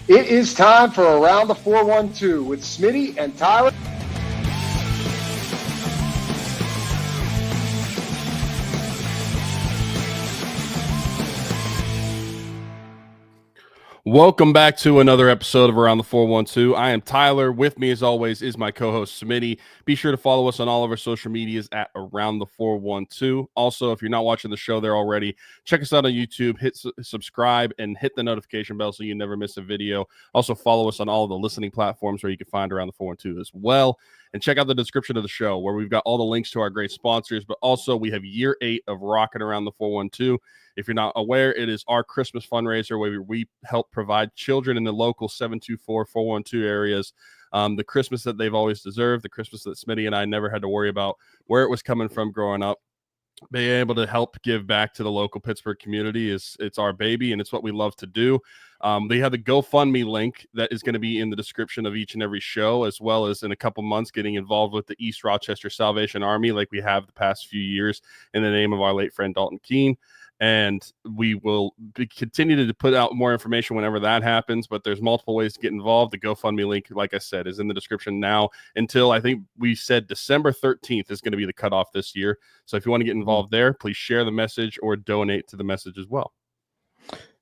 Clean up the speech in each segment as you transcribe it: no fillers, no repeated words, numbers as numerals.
It is time for Around the 412 with Smitty and Tyler. Welcome back to another episode of Around the 412. I am Tyler. With me, as always, is my co-host Smitty. Be sure to follow us on all of our social medias at Around the 412. Also, if you're not watching the show there already, check us out on YouTube. Hit subscribe and hit the notification bell so you never miss a video. Also, follow us on all of the listening platforms where you can find Around the 412 as well. And check out the description of the show where we've got all the links to our great sponsors. But also, we have year 8 of Rocking Around the 412. If you're not aware, it is our Christmas fundraiser where we help provide children in the local 724-412 areas the Christmas that they've always deserved, the Christmas that Smitty and I never had to worry about where it was coming from growing up. Being able to help give back to the local Pittsburgh community it's our baby, and it's what we love to do. They have the GoFundMe link that is going to be in the description of each and every show, as well as in a couple months getting involved with the East Rochester Salvation Army like we have the past few years in the name of our late friend Dalton Keene. And we will continue to put out more information whenever that happens, but there's multiple ways to get involved. The GoFundMe link, like I said, is in the description now until I think we said December 13th is going to be the cutoff this year. So if you want to get involved there, please share the message or donate to the message as well.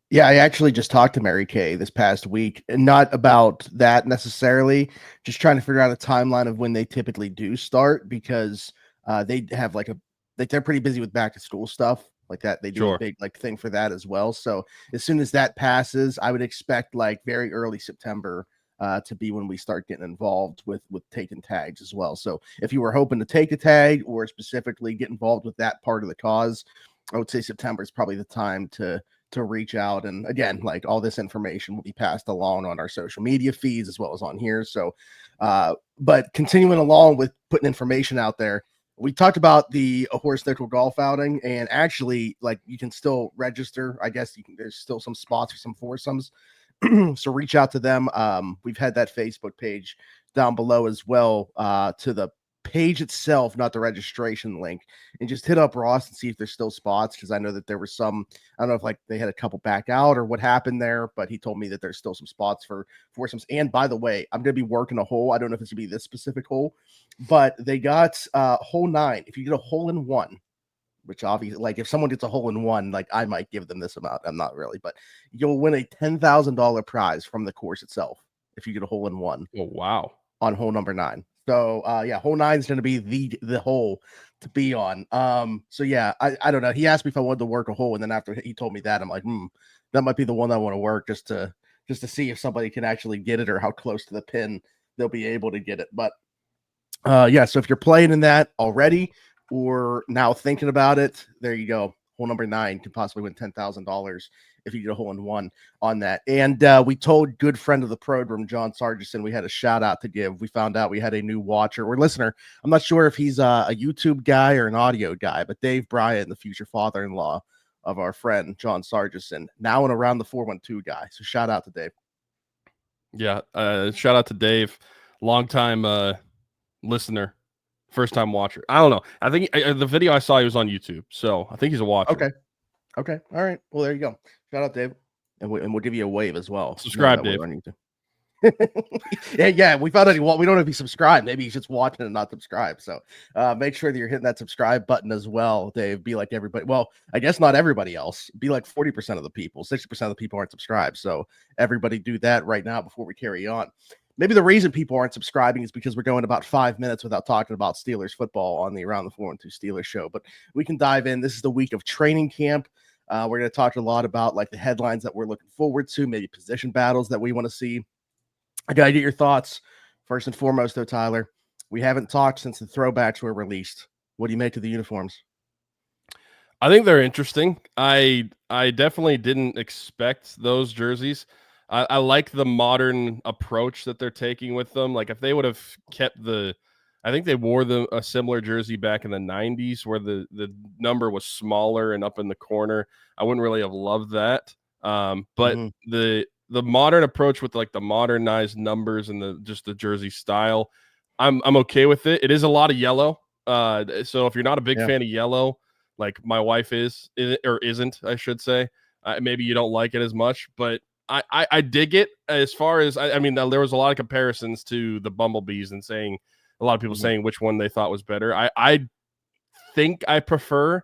Yeah, I actually just talked to Mary Kay this past week, and not about that necessarily, just trying to figure out a timeline of when they typically do start, because they have they're pretty busy with back to school stuff like that. They do a big thing for that as well. So as soon as that passes, I would expect very early September to be when we start getting involved with taking tags as well. So if you were hoping to take a tag or specifically get involved with that part of the cause, I would say September is probably the time to reach out. And again, all this information will be passed along on our social media feeds as well as on here. So, but continuing along with putting information out there, we talked about the horse nickel golf outing, and actually you can still register. I guess there's still some spots for some foursomes. So reach out to them. We've had that Facebook page down below as well, to the page itself, not the registration link, and just hit up Ross and see if there's still spots, because I know that there were some. I don't know if they had a couple back out or what happened there, but he told me that there's still some spots for foursomes. And by the way, I'm going to be working a hole. I don't know if it's going to be this specific hole, but they got hole 9. If you get a hole in one, which obviously, if someone gets a hole in one, I might give them this amount. I'm not really, but you'll win a $10,000 prize from the course itself if you get a hole in one. Oh, wow. On hole number 9. So yeah, hole 9 is going to be the hole to be on. So yeah, I don't know. He asked me if I wanted to work a hole, and then after he told me that, I'm like, that might be the one I want to work, just to see if somebody can actually get it or how close to the pin they'll be able to get it. But yeah, so if you're playing in that already or now thinking about it, there you go. Hole number 9 could possibly win $10,000 if you get a hole in one on that. And we told good friend of the program, John Sargison, we had a shout out to give. We found out we had a new watcher or listener. I'm not sure if he's a YouTube guy or an audio guy, but Dave Bryant, the future father-in-law of our friend John Sargison, now an Around the 412 guy. So shout out to Dave. Yeah, shout out to Dave, longtime listener. First time watcher. I don't know. I think the video I saw, he was on YouTube. So I think he's a watcher. Okay. All right. Well, there you go. Shout out, Dave. And we'll give you a wave as well. Subscribe, Dave. yeah. We found out we don't know if he's subscribed. Maybe he's just watching and not subscribed. So make sure that you're hitting that subscribe button as well, Dave. Be like everybody. Well, I guess not everybody else. Be like 40% of the people. 60% of the people aren't subscribed. So everybody do that right now before we carry on. Maybe the reason people aren't subscribing is because we're going about 5 minutes without talking about Steelers football on the Around the 412 Steelers show. But we can dive in. This is the week of training camp. We're going to talk a lot about the headlines that we're looking forward to, maybe position battles that we want to see. I got to get your thoughts. First and foremost, though, Tyler, we haven't talked since the throwbacks were released. What do you make of the uniforms? I think they're interesting. I definitely didn't expect those jerseys. I like the modern approach that they're taking with them. If they would have kept I think they wore a similar jersey back in the 90s where the number was smaller and up in the corner. I wouldn't really have loved that. But the modern approach with the modernized numbers and the jersey style, I'm okay with it. It is a lot of yellow. So if you're not a big fan of yellow, like my wife is or isn't, I should say, maybe you don't like it as much, but I dig it as far as I mean, there was a lot of comparisons to the Bumblebees and saying a lot of people saying which one they thought was better. I think I prefer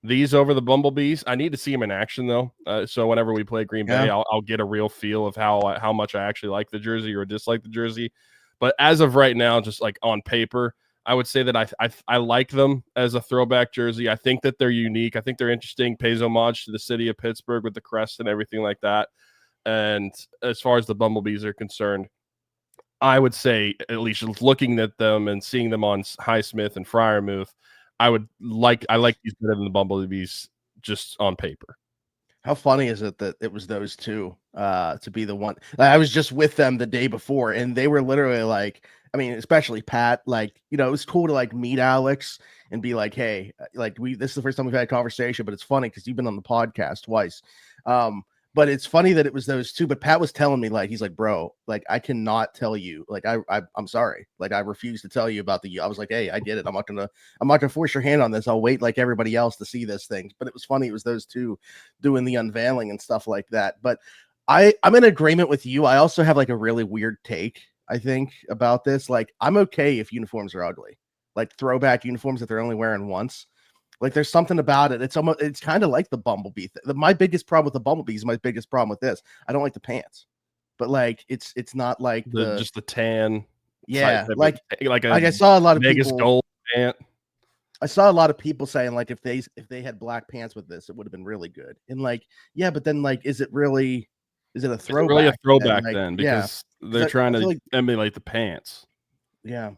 these over the Bumblebees. I need to see them in action though. So whenever we play Green Bay, I'll get a real feel of how much I actually like the jersey or dislike the jersey. But as of right now, just like on paper, I would say that I like them as a throwback jersey. I think that they're unique. I think they're interesting. Pays homage to the city of Pittsburgh with the crest and everything like that. And as far as the Bumblebees are concerned, I would say, at least looking at them and seeing them on Highsmith and Friarmouth, I like these better than the Bumblebees just on paper. How funny is it that it was those two to be the one? Like, I was just with them the day before, and they were literally like, I mean, especially Pat, like, you know, it was cool to like meet Alex and be like, hey, like this is the first time we've had a conversation, but it's funny because you've been on the podcast twice. But it's funny that it was those two. But Pat was telling me, like, he's like, bro, like, I cannot tell you, like, I'm sorry, like, I refuse to tell you about I was like, hey, I get it. I'm not gonna force your hand on this. I'll wait like everybody else to see this thing. But it was funny. It was those two doing the unveiling and stuff like that. But I'm in agreement with you. I also have like a really weird take, I think, about this. Like, I'm okay if uniforms are ugly, like throwback uniforms that they're only wearing once. Like, there's something about it. It's kind of like the Bumblebee thing. My biggest problem with the Bumblebee is my biggest problem with this. I don't like the pants, but like, it's not like just the tan. Yeah, like I saw a lot of Vegas people. gold pant. I saw a lot of people saying like if they had black pants with this, it would have been really good. And like, yeah, but then like, is it a throwback? Is it really a throwback like, then? Because they're trying to emulate the pants. Yeah.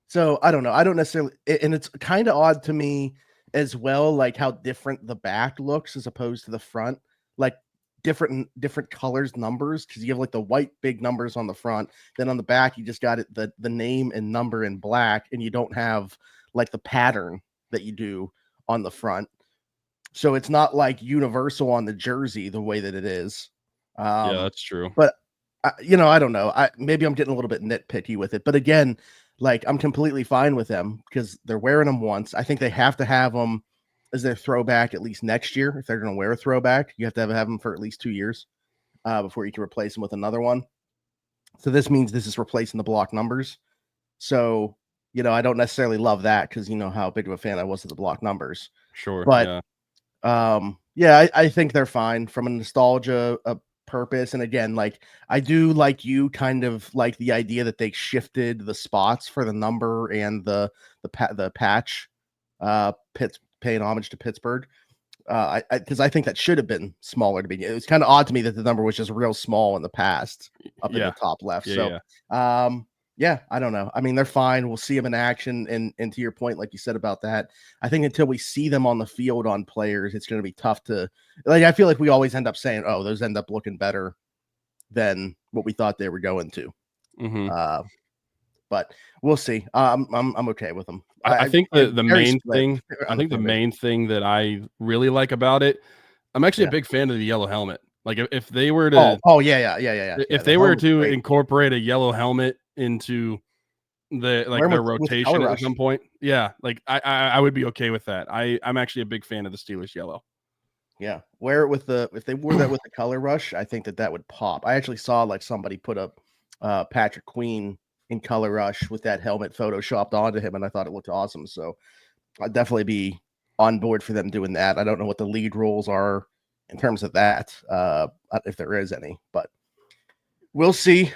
So I don't know. I don't necessarily, and it's kind of odd to me as well, like how different the back looks as opposed to the front, like different colors, numbers, because you have like the white big numbers on the front, then on the back you just got it the name and number in black, and you don't have like the pattern that you do on the front. So it's not like universal on the jersey the way that it is. Yeah, that's true. But you know, I don't know. Maybe I'm getting a little bit nitpicky with it, but again, like, I'm completely fine with them because they're wearing them once. I think they have to have them as their throwback at least next year. If they're going to wear a throwback, you have to have them for at least 2 years before you can replace them with another one. So this means this is replacing the block numbers. So, you know, I don't necessarily love that because you know how big of a fan I was of the block numbers. Sure. But yeah, I think they're fine from a nostalgia purpose. And again, like, I do, like, you kind of like the idea that they shifted the spots for the number and the patch paying homage to Pittsburgh, because I think that should have been smaller to begin. It was kind of odd to me that the number was just real small in the past up in the top left. Yeah, I don't know. I mean, they're fine. We'll see them in action. And to your point, like you said about that, I think until we see them on the field on players, it's going to be tough to, like, I feel like we always end up saying, oh, those end up looking better than what we thought they were going to. But we'll see. I'm okay with them. I think the main thing, the main thing that I really like about it, I'm actually a big fan of the yellow helmet. Like, if they were to, if they were to incorporate a yellow helmet into their rotation at some point, like I would be okay with that. I'm actually a big fan of the Steelers yellow. Yeah, wear it if they wore that with the color rush, I think that would pop. I actually saw like somebody put up Patrick Queen in color rush with that helmet photoshopped onto him, and I thought it looked awesome. So I'd definitely be on board for them doing that. I don't know what the league rules are in terms of that, if there is any, but we'll see.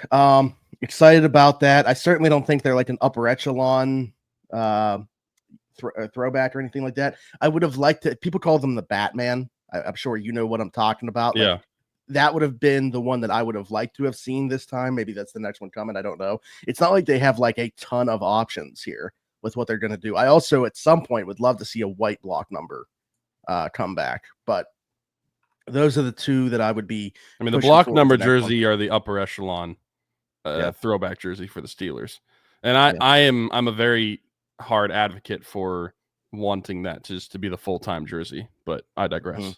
Excited about that. I certainly don't think they're like an upper echelon throwback or anything like that. I would have liked to. People call them the Batman. I'm sure you know what I'm talking about. Yeah. Like, that would have been the one that I would have liked to have seen this time. Maybe that's the next one coming. I don't know. It's not like they have like a ton of options here with what they're going to do. I also, at some point, would love to see a white block number come back, but those are the two that I would be. I mean, the block number jersey are the upper echelon throwback jersey for the Steelers. And I'm a very hard advocate for wanting that just to be the full-time jersey, but I digress. Mm-hmm.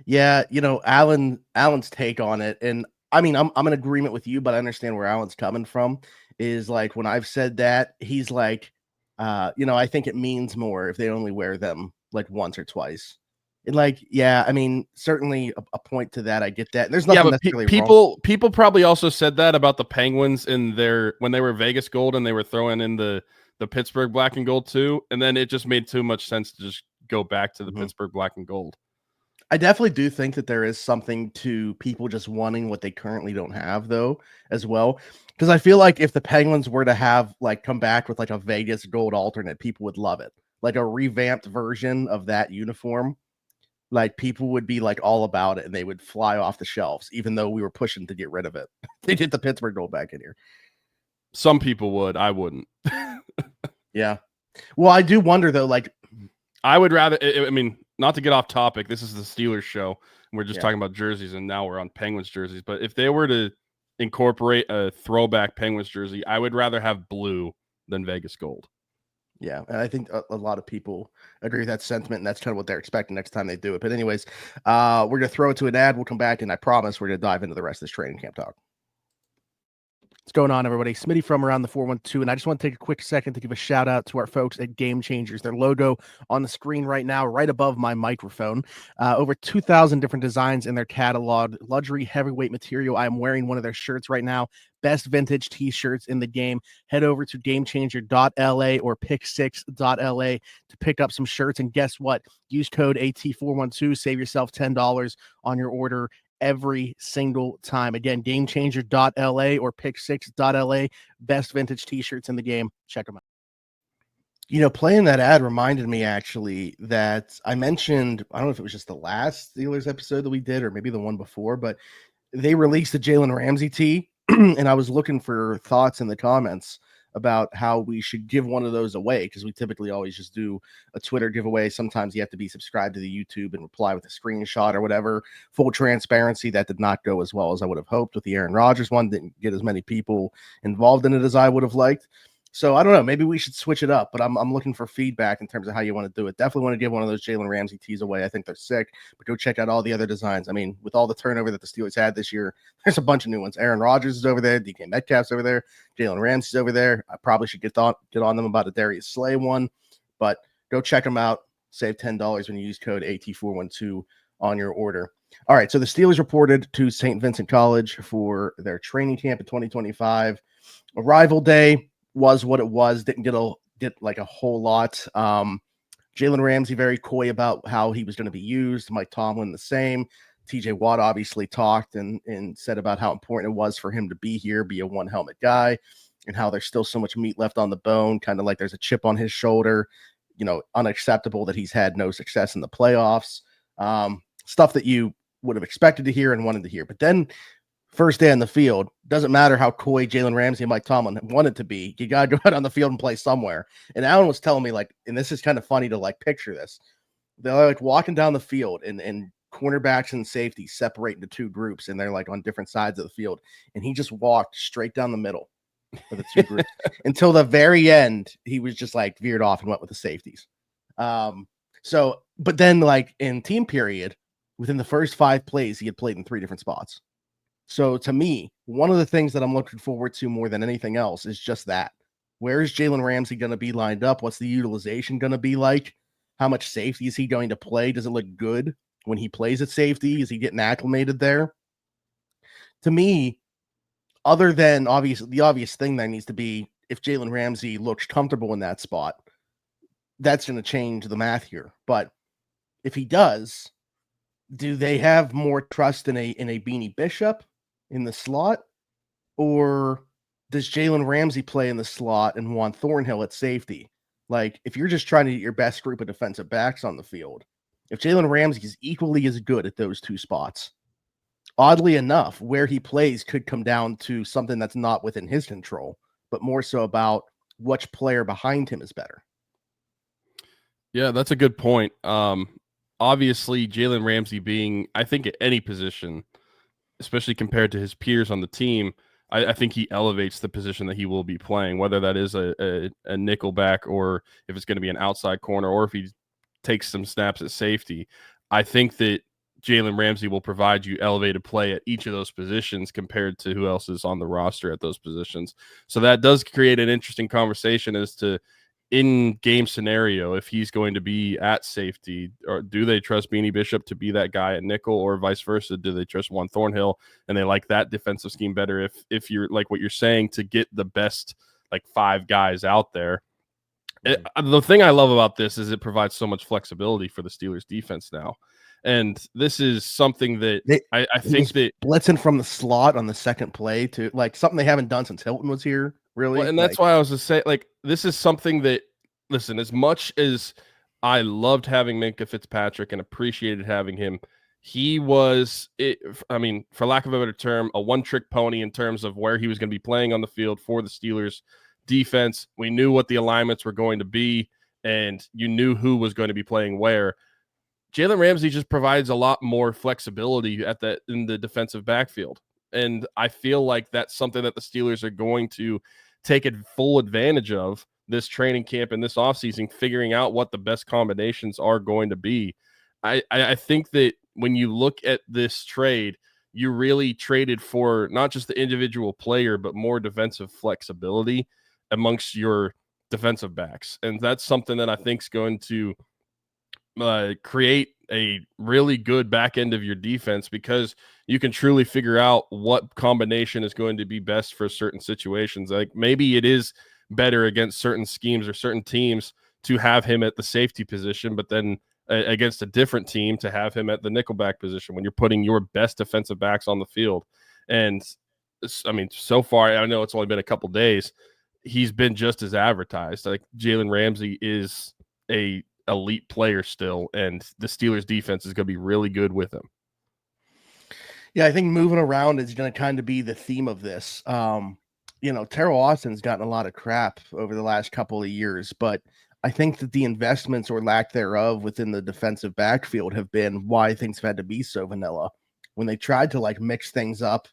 Yeah, you know, Alan's take on it, and I mean, I'm in agreement with you, but I understand where Alan's coming from. Is like, when I've said that, he's like, you know, I think it means more if they only wear them like once or twice And like, yeah, I mean, certainly a point to that. I get that. And there's nothing necessarily wrong. People probably also said that about the Penguins when they were Vegas gold and they were throwing in the Pittsburgh black and gold too. And then it just made too much sense to just go back to the Pittsburgh black and gold. I definitely do think that there is something to people just wanting what they currently don't have, though, as well. Because I feel like if the Penguins were to have come back with a Vegas gold alternate, people would love it. Like a revamped version of that uniform. Like people would be all about it and they would fly off the shelves, even though we were pushing to get rid of it. They get the Pittsburgh gold back in here. Some people would. I wouldn't. Yeah. Well, I do wonder though, I would rather, I mean, not to get off topic, this is the Steelers show, and we're just talking about jerseys, and now we're on Penguins jerseys. But if they were to incorporate a throwback Penguins jersey, I would rather have blue than Vegas gold. Yeah, and I think a lot of people agree with that sentiment, and that's kind of what they're expecting next time they do it. But anyways, we're going to throw it to an ad. We'll come back, and I promise we're going to dive into the rest of this training camp talk. What's going on, everybody? Smitty from Around the 412, and I just want to take a quick second to give a shout out to our folks at Game Changers. Their logo on the screen right now, right above my microphone. Over 2,000 different designs in their catalog. Luxury heavyweight material. I'm wearing one of their shirts right now. Best vintage t-shirts in the game. Head over to gamechanger.la or pick6.la to pick up some shirts. And guess what? Use code AT412. Save yourself $10 on your order every single time. Again, gamechanger.la or pick6.la. Best vintage t-shirts in the game. Check them out. Playing that ad reminded me actually that I mentioned, I don't know if it was just the last Steelers episode that we did or maybe the one before, but they released the Jalen Ramsey tee. And I was looking for thoughts in the comments about how we should give one of those away, because we typically always just do a Twitter giveaway. Sometimes you have to be subscribed to the YouTube and reply with a screenshot or whatever. Full transparency, that did not go as well as I would have hoped with the Aaron Rodgers one. Didn't get as many people involved in it as I would have liked. So I don't know. Maybe we should switch it up, but I'm looking for feedback in terms of how you want to do it. Definitely want to give one of those Jalen Ramsey tees away. I think they're sick, but go check out all the other designs. I mean, with all the turnover that the Steelers had this year, there's a bunch of new ones. Aaron Rodgers is over there. DK Metcalf's over there. Jalen Ramsey's over there. I probably should get on them about a Darius Slay one, but go check them out. Save $10 when you use code AT412 on your order. All right, so the Steelers reported to St. Vincent College for their training camp in 2025. Arrival day was what it was. Didn't get a whole lot. Jalen Ramsey very coy about how he was going to be used. Mike Tomlin the same. TJ Watt obviously talked and said about how important it was for him to be here, be a one helmet guy, and how there's still so much meat left on the bone, kind of like there's a chip on his shoulder. Unacceptable that he's had no success in the playoffs. Stuff that you would have expected to hear and wanted to hear. But then first day on the field, doesn't matter how coy Jalen Ramsey and Mike Tomlin wanted to be. You got to go out on the field and play somewhere. And Alan was telling me, and this is kind of funny to picture this. They're walking down the field and cornerbacks and safeties separate into two groups, and they're on different sides of the field. And he just walked straight down the middle for the two groups until the very end. He was just veered off and went with the safeties. But then in team period, within the first 5 plays, he had played in 3 different spots. So to me, one of the things that I'm looking forward to more than anything else is just that. Where is Jalen Ramsey going to be lined up? What's the utilization going to be like? How much safety is he going to play? Does it look good when he plays at safety? Is he getting acclimated there? To me, other than the obvious thing that needs to be, if Jalen Ramsey looks comfortable in that spot, that's going to change the math here. But if he does, do they have more trust in a Beanie Bishop in the slot, or does Jalen Ramsey play in the slot and Juan Thornhill at safety? If you're just trying to get your best group of defensive backs on the field, if Jalen Ramsey is equally as good at those 2 spots, oddly enough, where he plays could come down to something that's not within his control, but more so about which player behind him is better. Yeah, that's a good point. Obviously, Jalen Ramsey being, I think, at any position, especially compared to his peers on the team, I think he elevates the position that he will be playing, whether that is a nickel back or if it's going to be an outside corner or if he takes some snaps at safety. I think that Jalen Ramsey will provide you elevated play at each of those positions compared to who else is on the roster at those positions. So that does create an interesting conversation as to in-game scenario, if he's going to be at safety, or do they trust Beanie Bishop to be that guy at nickel, or vice versa? Do they trust Juan Thornhill and they like that defensive scheme better? If you're like what you're saying, to get the best like 5 guys out there. The thing I love about this is it provides so much flexibility for the Steelers defense now. And this is something that I think that blitzing from the slot on the second play to like something they haven't done since Hilton was here. Really. Well, and that's why I was just saying, like, this is something that, listen, as much as I loved having Minkah Fitzpatrick and appreciated having him, he was, I mean, for lack of a better term, a one-trick pony in terms of where he was going to be playing on the field for the Steelers defense. We knew what the alignments were going to be, and you knew who was going to be playing where. Jalen Ramsey just provides a lot more flexibility in the defensive backfield. And I feel like that's something that the Steelers are going to take full advantage of this training camp and this offseason, figuring out what the best combinations are going to be. I think that when you look at this trade, you really traded for not just the individual player, but more defensive flexibility amongst your defensive backs. And that's something that I think is going to create a really good back end of your defense, because you can truly figure out what combination is going to be best for certain situations. Like maybe it is better against certain schemes or certain teams to have him at the safety position, but then against a different team to have him at the nickelback position when you're putting your best defensive backs on the field. And I mean, so far, I know it's only been a couple days, he's been just as advertised. Like Jalen Ramsey is a elite player still, and the Steelers defense is going to be really good with him. Yeah, I think moving around is going to kind of be the theme of this. Terrell Austin's gotten a lot of crap over the last couple of years, but I think that the investments or lack thereof within the defensive backfield have been why things have had to be so vanilla. When they tried to like mix things up,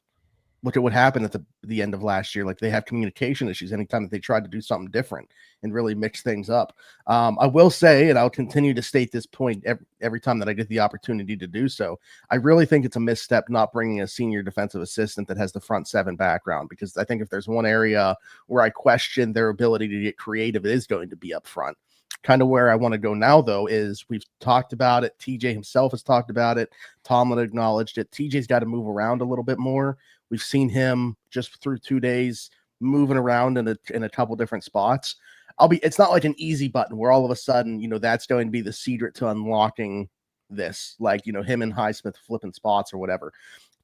look at what happened at the end of last year. Like they have communication issues anytime that they tried to do something different and really mix things up. I will say, and I'll continue to state this point every time that I get the opportunity to do so, I really think it's a misstep not bringing a senior defensive assistant that has the front 7 background, because I think if there's one area where I question their ability to get creative, it is going to be up front. Kind of where I want to go now, though, is we've talked about it. TJ himself has talked about it. Tomlin acknowledged it. TJ's got to move around a little bit more. We've seen him just through 2 days moving around in a couple different spots. It's not like an easy button where all of a sudden, that's going to be the secret to unlocking this, like, him and Highsmith flipping spots or whatever.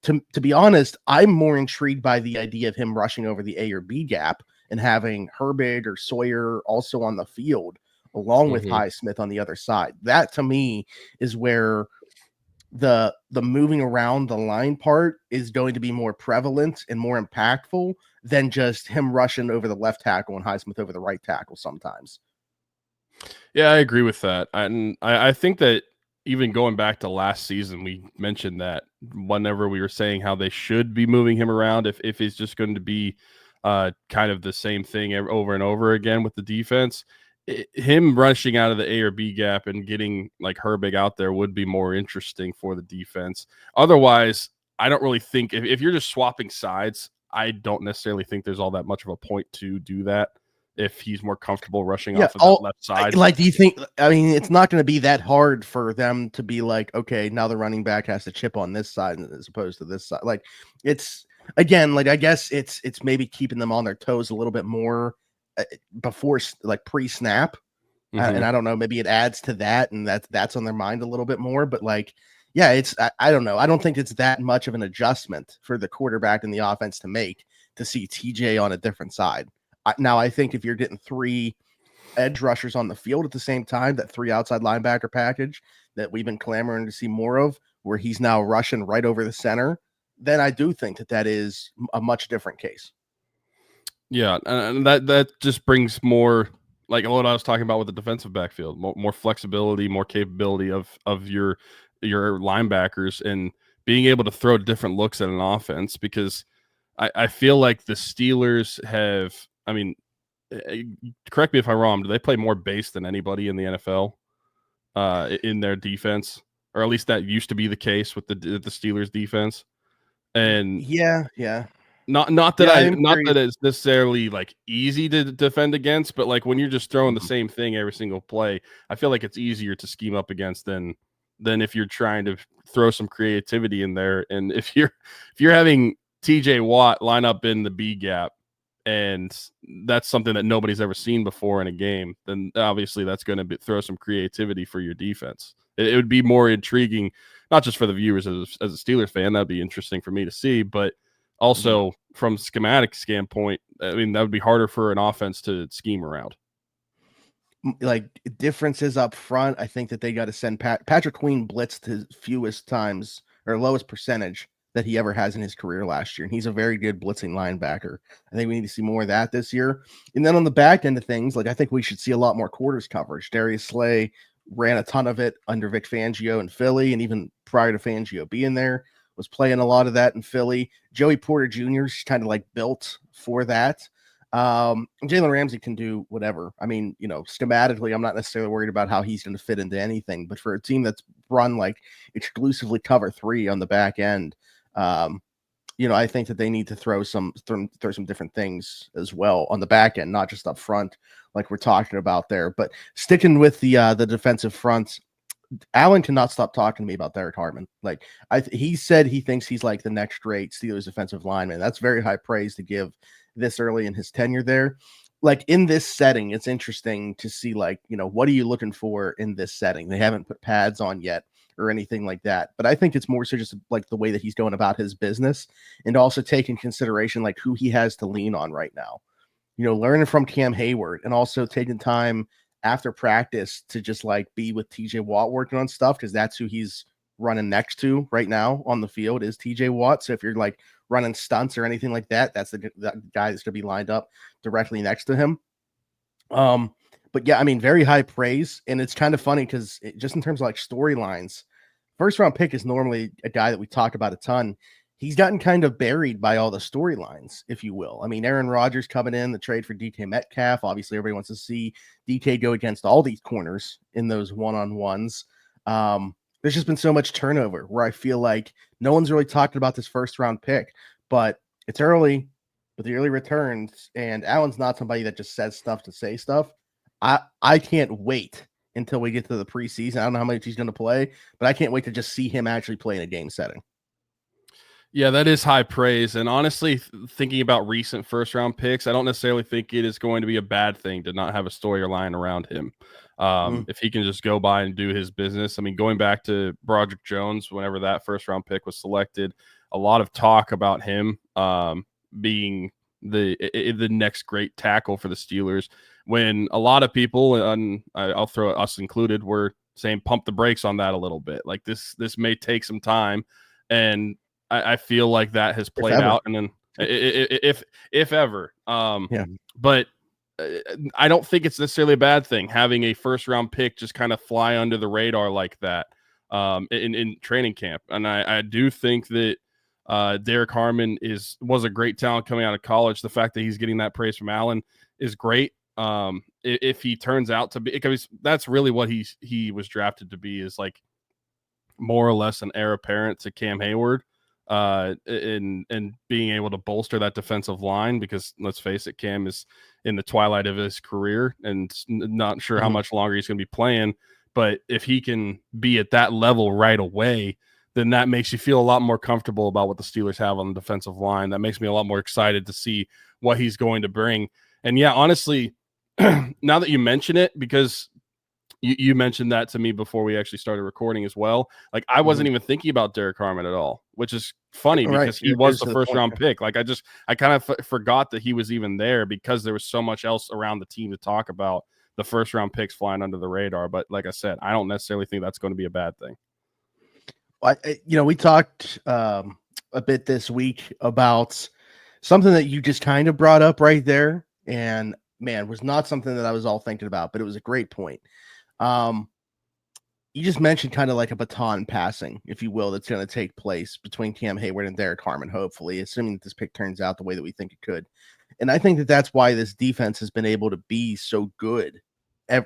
To be honest, I'm more intrigued by the idea of him rushing over the A or B gap and having Herbig or Sawyer also on the field along with Highsmith on the other side. That to me is where the moving around the line part is going to be more prevalent and more impactful than just him rushing over the left tackle and Highsmith over the right tackle sometimes. Yeah, I agree with that. And I think that even going back to last season, we mentioned that whenever we were saying how they should be moving him around, if he's just going to be kind of the same thing over and over again with the defense, him rushing out of the A or B gap and getting like Herbig out there would be more interesting for the defense. Otherwise, I don't really think if you're just swapping sides, I don't necessarily think there's all that much of a point to do that if he's more comfortable rushing off of that left side. Like, do you think, I mean, it's not going to be that hard for them to be like, okay, now the running back has to chip on this side as opposed to this side. Like, it's, again, like, I guess it's maybe keeping them on their toes a little bit more before, like, pre-snap. And I don't know, maybe it adds to that, and that's on their mind a little bit more. But like, yeah, it's I don't know. I don't think it's that much of an adjustment for the quarterback and the offense to make to see TJ on a different side. Now, I think if you're getting 3 edge rushers on the field at the same time, that 3 outside linebacker package that we've been clamoring to see more of, where he's now rushing right over the center, then I do think that is a much different case. Yeah, and that just brings more, like what I was talking about with the defensive backfield, more flexibility, more capability of your linebackers, and being able to throw different looks at an offense, because I feel like the Steelers have, I mean, correct me if I'm wrong, do they play more base than anybody in the NFL in their defense? Or at least that used to be the case with the Steelers defense. And yeah. Not that it's necessarily like easy to defend against, but like when you're just throwing the same thing every single play, I feel like it's easier to scheme up against than if you're trying to throw some creativity in there. And if you're having TJ Watt line up in the B gap, and that's something that nobody's ever seen before in a game, then obviously that's going to throw some creativity for your defense. It would be more intriguing, not just for the viewers as a Steelers fan. That'd be interesting for me to see, but also from schematic standpoint, I mean, that would be harder for an offense to scheme around. Like differences up front, I think that they got to send Patrick Queen blitzed his fewest times or lowest percentage that he ever has in his career last year. And he's a very good blitzing linebacker. I think we need to see more of that this year. And then on the back end of things, like I think we should see a lot more quarters coverage. Darius Slay ran a ton of it under Vic Fangio in Philly, and even prior to Fangio being there, was playing a lot of that in Philly. Joey Porter Jr. is kind of like built for that. Jalen Ramsey can do whatever. I mean, schematically, I'm not necessarily worried about how he's going to fit into anything, but for a team that's run like exclusively cover 3 on the back end, I think that they need to throw some different things as well on the back end, not just up front, like we're talking about there. But sticking with the defensive front, Allen cannot stop talking to me about Derrick Harmon. Like he said, he thinks he's like the next great Steelers defensive lineman. That's very high praise to give this early in his tenure there. Like in this setting, it's interesting to see what are you looking for in this setting? They haven't put pads on yet or anything like that. But I think it's more so just like the way that he's going about his business, and also taking consideration like who he has to lean on right now. Learning from Cam Hayward, and also taking time after practice to just like be with TJ Watt working on stuff, because that's who he's running next to right now on the field is TJ Watt. So if you're like running stunts or anything like that, that's the guy that's going to be lined up directly next to him. But yeah, I mean, very high praise. And it's kind of funny because just in terms of like storylines, first round pick is normally a guy that we talk about a ton. He's gotten kind of buried by all the storylines, if you will. I mean, Aaron Rodgers coming in, the trade for DK Metcalf. Obviously, everybody wants to see DK go against all these corners in those one-on-ones. There's just been so much turnover where I feel like no one's really talking about this first round pick, but it's early with the early returns. And Allen's not somebody that just says stuff to say stuff. I can't wait until we get to the preseason. I don't know how much he's going to play, but I can't wait to just see him actually play in a game setting. Yeah, that is high praise. And honestly, thinking about recent first-round picks, I don't necessarily think it is going to be a bad thing to not have a storyline around him. If he can just go by and do his business. I mean, going back to Broderick Jones, whenever that first-round pick was selected, a lot of talk about him being the next great tackle for the Steelers, when a lot of people, and I'll throw us included, were saying pump the brakes on that a little bit. Like this may take some time, and I feel like that has played out, and then if ever, but I don't think it's necessarily a bad thing having a first round pick just kind of fly under the radar like that in training camp. And I do think that Derrick Harmon was a great talent coming out of college. The fact that he's getting that praise from Allen is great. If he turns out to be, because that's really what he was drafted to be, is like more or less an heir apparent to Cam Hayward. And being able to bolster that defensive line, because let's face it, Cam is in the twilight of his career and not sure how much longer he's going to be playing. But if he can be at that level right away, then that makes you feel a lot more comfortable about what the Steelers have on the defensive line. That makes me a lot more excited to see what he's going to bring. And yeah, honestly, now that you mention it, because you mentioned that to me before we actually started recording as well. Like I wasn't even thinking about Derrick Harmon at all, which is funny because he was the first round pick. Like I kind of forgot that he was even there because there was so much else around the team to talk about, the first round picks flying under the radar. But like I said, I don't necessarily think that's going to be a bad thing. We talked a bit this week about something that you just kind of brought up right there, and man, was not something that I was all thinking about, but it was a great point. You just mentioned kind of like a baton passing, if you will, that's going to take place between Cam Hayward and Derrick Harmon, hopefully, assuming that this pick turns out the way that we think it could. And I think that that's why this defense has been able to be so good,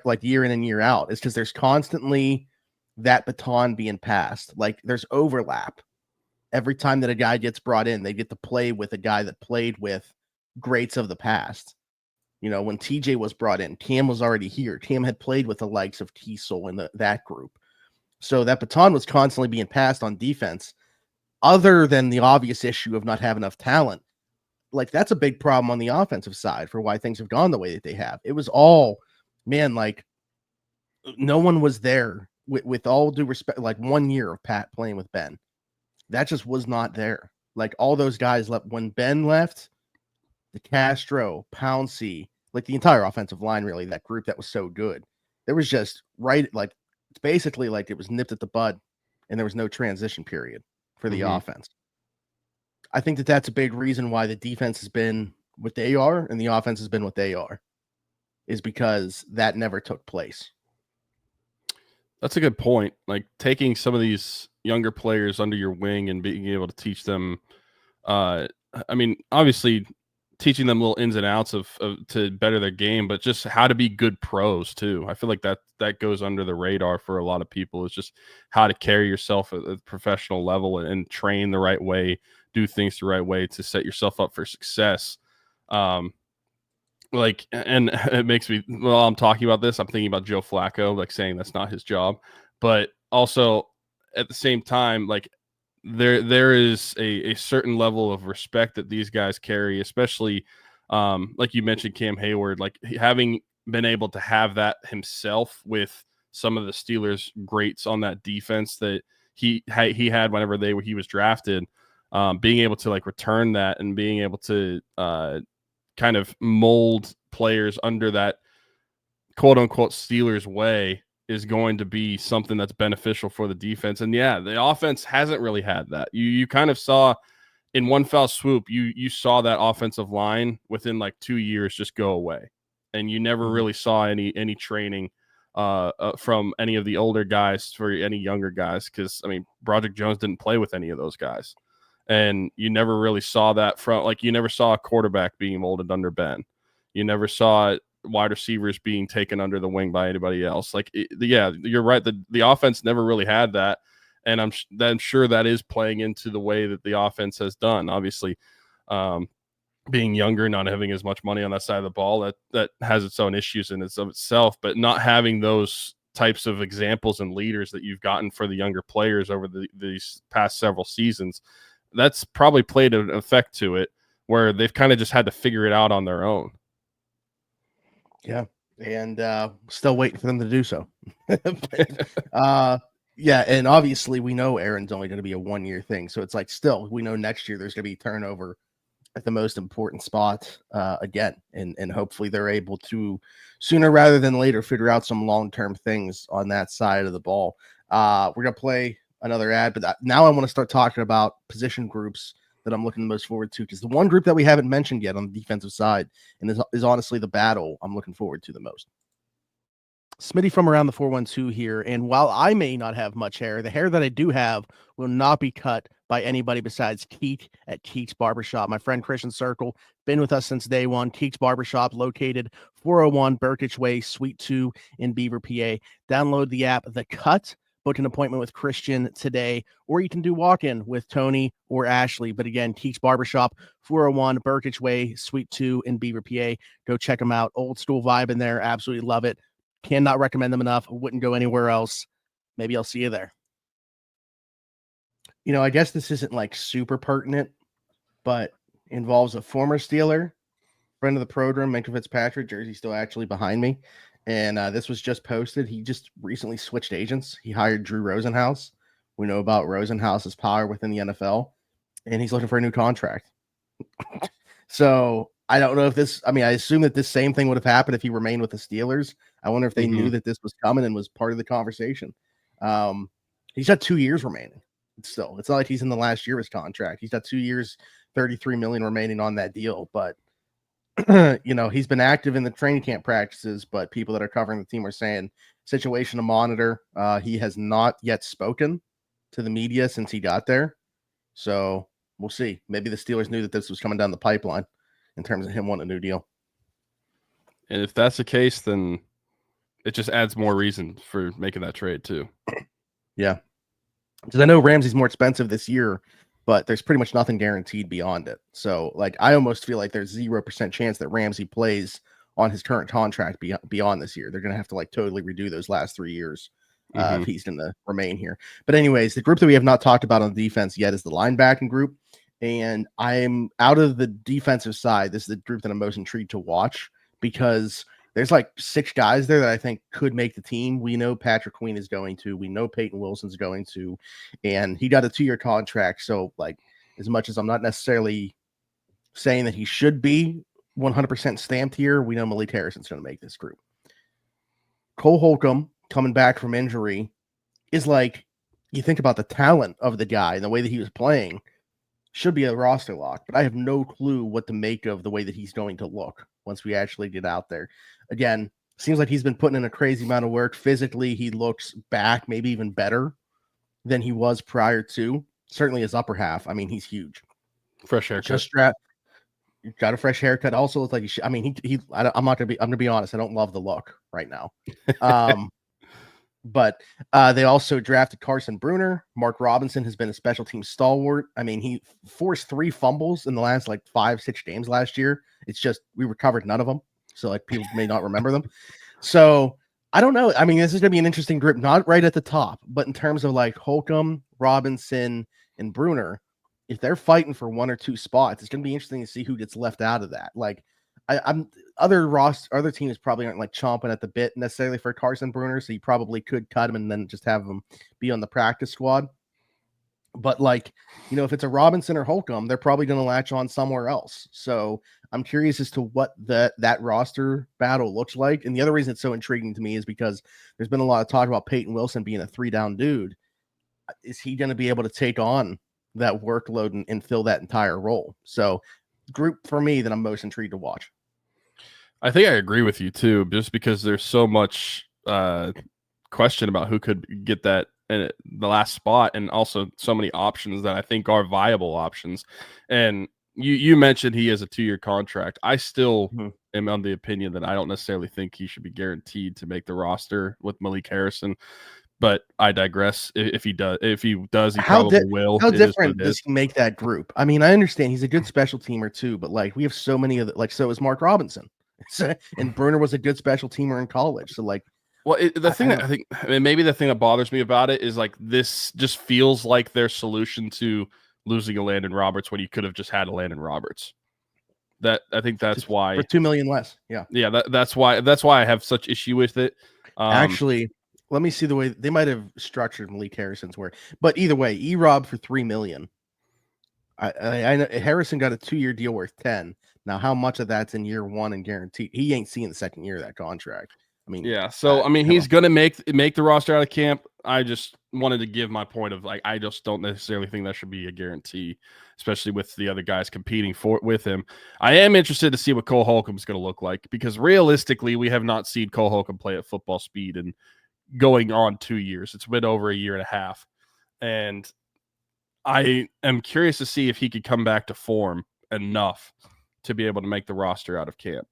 like year in and year out, is because there's constantly that baton being passed. Like there's overlap every time that a guy gets brought in, they get to play with a guy that played with greats of the past. You know, when TJ was brought in, Cam was already here. Cam had played with the likes of Kiesel and that group. So that baton was constantly being passed on defense. Other than the obvious issue of not having enough talent, like that's a big problem on the offensive side for why things have gone the way that they have. It was all, man, like no one was there with all due respect, like 1 year of Pat playing with Ben. That just was not there. Like all those guys left when Ben left. The Castro, Pouncey, like the entire offensive line, really, that group that was so good. There was just like it's basically like it was nipped at the bud, and there was no transition period for the offense. I think that that's a big reason why the defense has been what they are and the offense has been what they are, is because that never took place. That's a good point. Like taking some of these younger players under your wing and being able to teach them. I mean, obviously, teaching them little ins and outs of to better their game, but just how to be good pros too. I feel like that goes under the radar for a lot of people. It's just how to carry yourself at a professional level and train the right way, do things the right way to set yourself up for success. Like, and it makes me, while I'm talking about this, I'm thinking about Joe Flacco, like saying that's not his job, but also at the same time, like there is a certain level of respect that these guys carry, especially like you mentioned, Cam Hayward, like having been able to have that himself with some of the Steelers greats on that defense that he had whenever he was drafted, being able to like return that and being able to kind of mold players under that quote unquote Steelers way is going to be something that's beneficial for the defense. And yeah, the offense hasn't really had that. You kind of saw in one foul swoop, you saw that offensive line within like 2 years just go away. And you never really saw any training from any of the older guys for any younger guys. Cause I mean, Broderick Jones didn't play with any of those guys. And you never really saw that from, like, you never saw a quarterback being molded under Ben. You never saw wide receivers being taken under the wing by anybody else. Like, yeah, you're right. The offense never really had that. And I'm sure that is playing into the way that the offense has done. Obviously, being younger, not having as much money on that side of the ball, that has its own issues in its of itself, but not having those types of examples and leaders that you've gotten for the younger players over these past several seasons, that's probably played an effect to it where they've kind of just had to figure it out on their own. Yeah. And still waiting for them to do so. Yeah. And obviously we know Aaron's only going to be a 1 year thing. So it's like, still, we know next year there's going to be turnover at the most important spot again. And hopefully they're able to sooner rather than later figure out some long-term things on that side of the ball. We're going to play another ad, but now I want to start talking about position groups that I'm looking the most forward to, because the one group that we haven't mentioned yet on the defensive side and is honestly the battle I'm looking forward to the most. Smitty from Around the 412 here, and while I may not have much hair, the hair that I do have will not be cut by anybody besides Keek at Keek's Barbershop. My friend Christian Circle, been with us since day one. Keek's Barbershop, located 401 Burkitch Way, Suite 2 in Beaver, PA. Download the app The Cut. Book an appointment with Christian today, or you can do walk-in with Tony or Ashley. But again, Keek's Barbershop, 401 Burkitch Way, Suite 2 in Beaver, PA. Go check them out. Old school vibe in there. Absolutely love it. Cannot recommend them enough. Wouldn't go anywhere else. Maybe I'll see you there. You know, I guess this isn't like super pertinent, but involves a former Steeler, friend of the program, Minka Fitzpatrick. Jersey still actually behind me. And this was just posted. He just recently switched agents. He hired Drew Rosenhaus. We know about Rosenhaus's power within the NFL, and he's looking for a new contract. So I don't know if this, I mean, I assume that this same thing would have happened if he remained with the Steelers. I wonder if they knew that this was coming and was part of the conversation. He's got 2 years remaining. Still, it's not like he's in the last year of his contract. He's got 2 years, $33 million remaining on that deal. But you know, he's been active in the training camp practices, but people that are covering the team are saying situation to monitor. He has not yet spoken to the media since he got there. So we'll see. Maybe the Steelers knew that this was coming down the pipeline in terms of him wanting a new deal. And if that's the case, then it just adds more reason for making that trade too. Yeah. Because I know Ramsey's more expensive this year, but there's pretty much nothing guaranteed beyond it. So, like, I almost feel like there's 0% chance that Ramsey plays on his current contract beyond this year. They're going to have to like totally redo those last 3 years if he's going to remain here. But anyways, the group that we have not talked about on the defense yet is the linebacking group. And I'm out of the defensive side. This is the group that I'm most intrigued to watch because there's like 6 guys there that I think could make the team. We know Patrick Queen is going to, we know Peyton Wilson's going to, and he got a 2-year contract. So like, as much as I'm not necessarily saying that he should be 100% stamped here, we know Malik Harrison's going to make this group. Cole Holcomb coming back from injury is like, you think about the talent of the guy and the way that he was playing, should be a roster lock, but I have no clue what to make of the way that he's going to look once we actually get out there. Again, seems like he's been putting in a crazy amount of work. Physically, he looks back, maybe even better than he was prior to. Certainly his upper half. I mean, he's huge. Fresh haircut. Just got a fresh haircut. Also looks like he should. I mean, I'm gonna be honest. I don't love the look right now. But they also drafted Carson Bruner. Mark Robinson has been a special team stalwart. I mean, he forced 3 fumbles in the last like 5-6 games last year. It's just we recovered none of them, so like people may not remember them. So I don't know. I mean, this is gonna be an interesting group. Not right at the top, but in terms of like Holecomb, Robinson, and Bruner, if they're fighting for 1 or 2 spots, it's gonna be interesting to see who gets left out of that. Like, other teams probably aren't like chomping at the bit necessarily for Carson Bruner, so you probably could cut him and then just have him be on the practice squad. But like, you know, if it's a Robinson or Holecomb, they're probably going to latch on somewhere else. So I'm curious as to what that roster battle looks like. And the other reason it's so intriguing to me is because there's been a lot of talk about Peyton Wilson being a 3-down dude. Is he going to be able to take on that workload and fill that entire role? So group for me that I'm most intrigued to watch. I think I agree with you too, just because there's so much question about who could get that in the last spot, and also so many options that I think are viable options. And you mentioned he has a 2-year contract. I still am on the opinion that I don't necessarily think he should be guaranteed to make the roster with Malik Harrison. But I digress. If he does, he probably will. How different does he make that group? I mean, I understand he's a good special teamer too, but like we have so many of like, so is Mark Robinson. And Bruner was a good special teamer in college. So like, well, the thing that bothers me about it is like this just feels like their solution to losing a Landon Roberts when you could have just had a Landon Roberts. I think that's just why for $2 million less. Yeah. That's why I have such issue with it. Actually, let me see the way they might have structured Malik Harrison's work, but either way, E-Rob for $3 million. I know Harrison got a 2-year deal worth 10. Now, how much of that's in year 1 and guaranteed? He ain't seeing the second year of that contract. I mean, yeah. So I mean, he's gonna make the roster out of camp. I just wanted to give my point of like, I just don't necessarily think that should be a guarantee, especially with the other guys competing with him. I am interested to see what Cole Holcomb is going to look like, because realistically, we have not seen Cole Holcomb play at football speed and going on 2 years. It's been over 1.5 years, and I am curious to see if he could come back to form enough to be able to make the roster out of camp.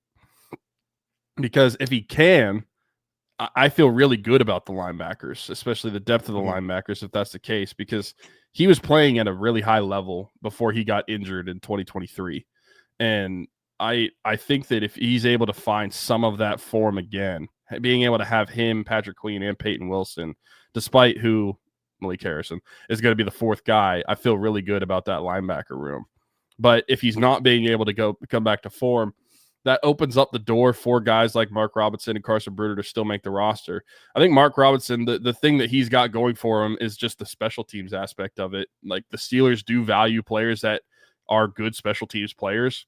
Because if he can, I feel really good about the linebackers, especially the depth of the linebackers, if that's the case, because he was playing at a really high level before he got injured in 2023. And I think that if he's able to find some of that form again, being able to have him, Patrick Queen, and Peyton Wilson, despite who Malik Harrison is going to be the 4th guy, I feel really good about that linebacker room. But if he's not being able to come back to form, that opens up the door for guys like Mark Robinson and Carson Bruner to still make the roster. I think Mark Robinson, the thing that he's got going for him is just the special teams aspect of it. Like, the Steelers do value players that are good special teams players.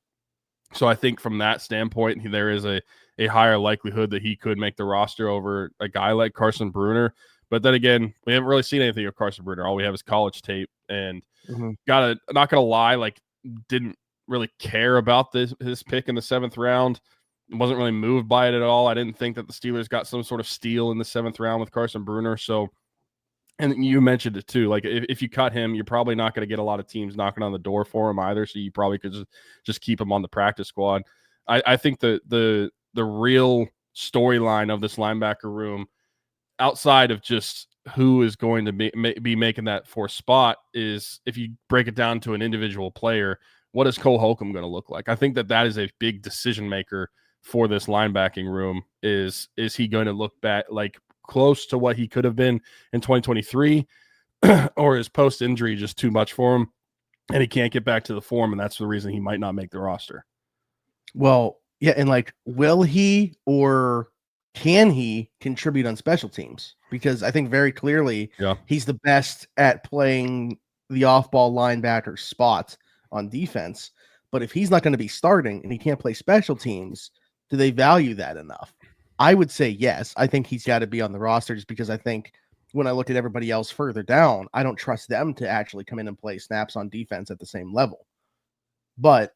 So I think from that standpoint, there is a higher likelihood that he could make the roster over a guy like Carson Bruner. But then again, we haven't really seen anything of Carson Bruner. All we have is college tape, and not gonna lie, like, didn't really care about his pick in the 7th round. Wasn't really moved by it at all. I didn't think that the Steelers got some sort of steal in the 7th round with Carson Bruner. So, and you mentioned it too, like if you cut him, you're probably not going to get a lot of teams knocking on the door for him either. So you probably could just keep him on the practice squad. I think the real storyline of this linebacker room, outside of just who is going to be making that fourth spot is, if you break it down to an individual player, what is Cole Holcomb going to look like? I think that is a big decision maker for this linebacking room. Is he going to look back like close to what he could have been in 2023, or is post injury just too much for him and he can't get back to the form, and that's the reason he might not make the roster? Well, yeah, and like, will he or can he contribute on special teams? Because I think very clearly he's the best at playing the off-ball linebacker spot on defense. But if he's not going to be starting and he can't play special teams, do they value that enough? I would say yes. I think he's got to be on the roster, just because I think when I look at everybody else further down, I don't trust them to actually come in and play snaps on defense at the same level. But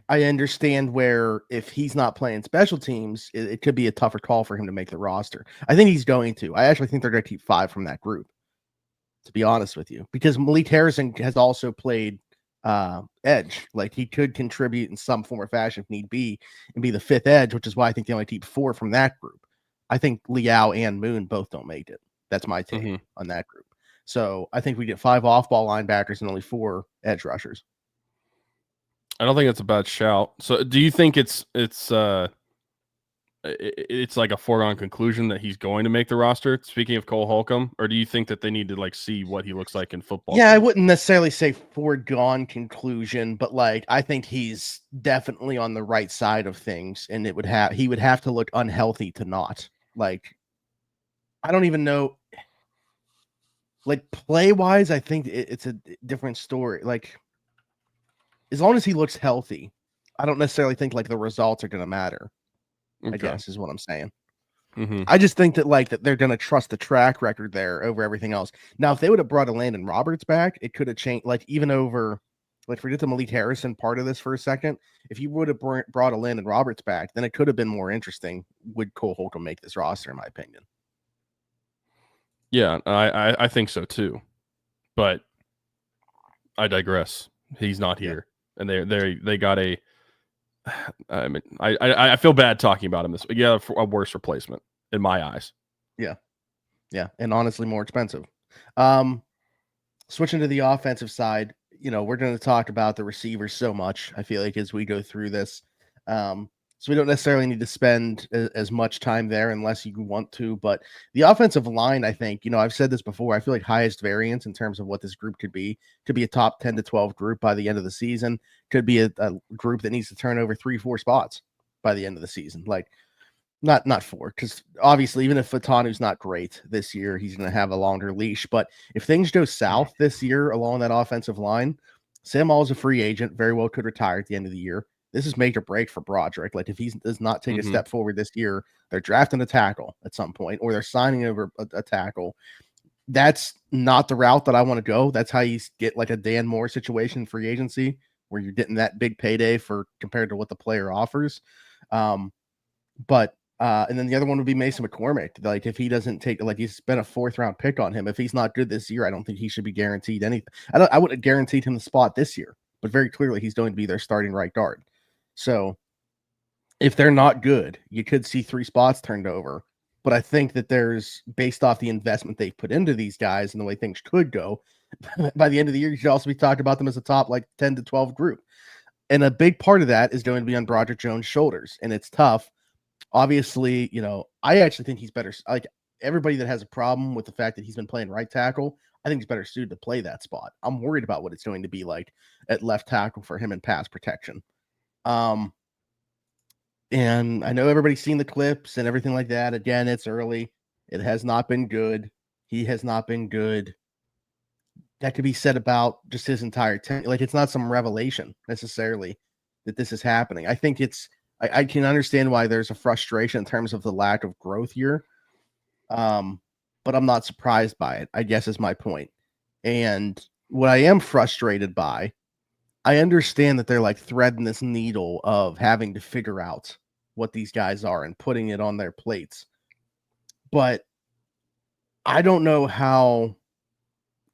I understand where if he's not playing special teams, it could be a tougher call for him to make the roster. I think he's going to. I actually think they're going to keep 5 from that group, to be honest with you, because Malik Harrison has also played edge. Like, he could contribute in some form or fashion if need be and be the 5th edge, which is why I think they only keep 4 from that group. I think Liao and Moon both don't make it. That's my take on that group. So I think we get 5 off-ball linebackers and only 4 edge rushers. I don't think that's a bad shout. So do you think it's like a foregone conclusion that he's going to make the roster, speaking of Cole Holcomb, or do you think that they need to like see what he looks like in football? Yeah, I wouldn't necessarily say foregone conclusion, but like, I think he's definitely on the right side of things, and he would have to look unhealthy to not. Like, I don't even know. Like, play-wise, I think it's a different story. Like, as long as he looks healthy, I don't necessarily think like the results are going to matter. Okay. I guess is what I'm saying. I just think that that they're going to trust the track record there over everything else. Now, if they would have brought a Landon Roberts back, it could have changed. Like, even over, like, forget the Malik Harrison part of this for a second. If you would have brought a Landon Roberts back, then it could have been more interesting. Would Cole Holcomb make this roster, in my opinion? Yeah, I think so too, but I digress. He's not here. And they got a. I mean, I feel bad talking about him this. Yeah, a worse replacement in my eyes. Yeah, and honestly, more expensive. Switching to the offensive side, we're going to talk about the receivers so much. I feel like as we go through this, so we don't necessarily need to spend as much time there unless you want to. But the offensive line, I think, I've said this before, I feel like highest variance in terms of what this group could be a top 10 to 12 group by the end of the season. Could be a group that needs to turn over 3-4 spots by the end of the season. Like, not 4, because obviously, even if Fatanu's not great this year, he's going to have a longer leash. But if things go south this year along that offensive line, Sam Hall is a free agent, very well could retire at the end of the year. This is make or break for Broderick. Like, if he does not take a step forward this year, they're drafting a tackle at some point, or they're signing over a tackle. That's not the route that I want to go. That's how you get like a Dan Moore situation in free agency, where you're getting that big payday for compared to what the player offers. And then the other one would be Mason McCormick. Like, if he doesn't take, like, you spent a 4th round pick on him. If he's not good this year, I don't think he should be guaranteed anything. I would have guaranteed him the spot this year, but very clearly he's going to be their starting right guard. So if they're not good, you could see 3 spots turned over. But I think that there's, based off the investment they've put into these guys and the way things could go, by the end of the year, you should also be talking about them as a top, like, 10 to 12 group. And a big part of that is going to be on Broderick Jones' shoulders. And it's tough. Obviously, I actually think he's better. Like, everybody that has a problem with the fact that he's been playing right tackle, I think he's better suited to play that spot. I'm worried about what it's going to be like at left tackle for him in pass protection. And I know everybody's seen the clips and everything like that. Again, it's early. It has not been good. He has not been good. That could be said about just his entire tenure. Like, it's not some revelation necessarily that this is happening. I think I can understand why there's a frustration in terms of the lack of growth here. But I'm not surprised by it, I guess, is my point. And what I am frustrated by, I understand that they're like threading this needle of having to figure out what these guys are and putting it on their plates. But I don't know how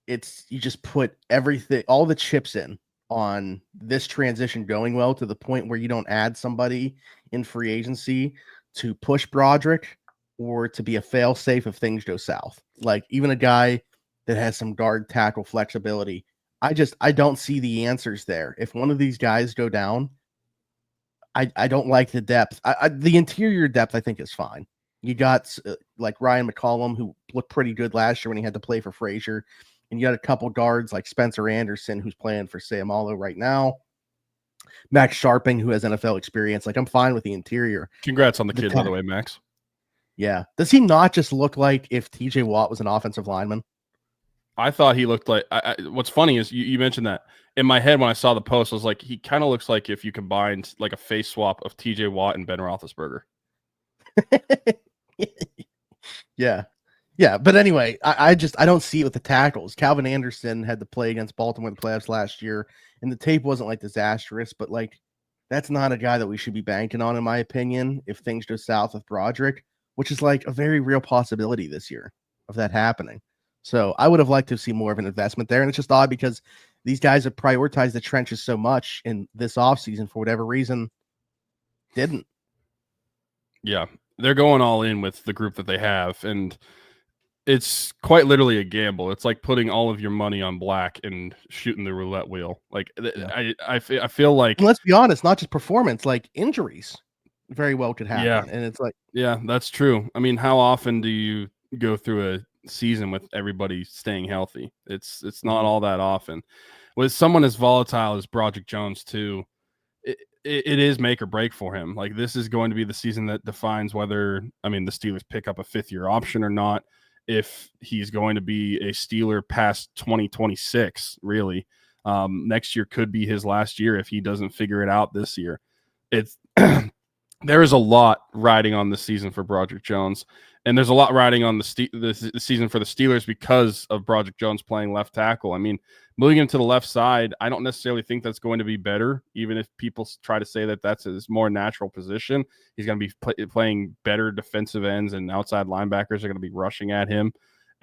you just put everything, all the chips in on this transition going well to the point where you don't add somebody in free agency to push Broderick or to be a fail safe if things go south. Like even a guy that has some guard tackle flexibility. I don't see the answers there. If one of these guys go down, I don't like the depth. The interior depth I think is fine. You got like Ryan McCollum, who looked pretty good last year when he had to play for Frazier, and you got a couple guards like Spencer Anderson, who's playing for Sayamalo right now. Max Sharping, who has NFL experience. Like I'm fine with the interior. Congrats on the kid, by the way, Max. Yeah. Does he not just look like if TJ Watt was an offensive lineman? I thought he looked like. What's funny is you mentioned that. In my head, when I saw the post, I was like, he kind of looks like if you combined like a face swap of TJ Watt and Ben Roethlisberger. Yeah. Yeah. But anyway, I don't see it with the tackles. Calvin Anderson had to play against Baltimore in the playoffs last year, and the tape wasn't like disastrous, but like that's not a guy that we should be banking on, in my opinion, if things go south with Broderick, which is like a very real possibility this year of that happening. So I would have liked to see more of an investment there. And it's just odd because these guys have prioritized the trenches so much in this offseason for whatever reason didn't. Yeah, they're going all in with the group that they have. And it's quite literally a gamble. It's like putting all of your money on black and shooting the roulette wheel. Like yeah. I feel like, and let's be honest, not just performance, like injuries very well could happen. Yeah. And it's like, yeah, that's true. I mean, how often do you go through a season with everybody staying healthy? It's not all that often. With someone as volatile as Broderick Jones too, it is make or break for him. Like this is going to be the season that defines whether, I mean, the Steelers pick up a 5th-year option or not, if he's going to be a Steeler past 2026, really. Next year could be his last year if he doesn't figure it out this year. It's there is a lot riding on this season for Broderick Jones, and there's a lot riding on the season for the Steelers because of Broderick Jones playing left tackle. I mean, moving him to the left side, I don't necessarily think that's going to be better, even if people try to say that that's his more natural position. He's going to be playing better defensive ends, and outside linebackers are going to be rushing at him.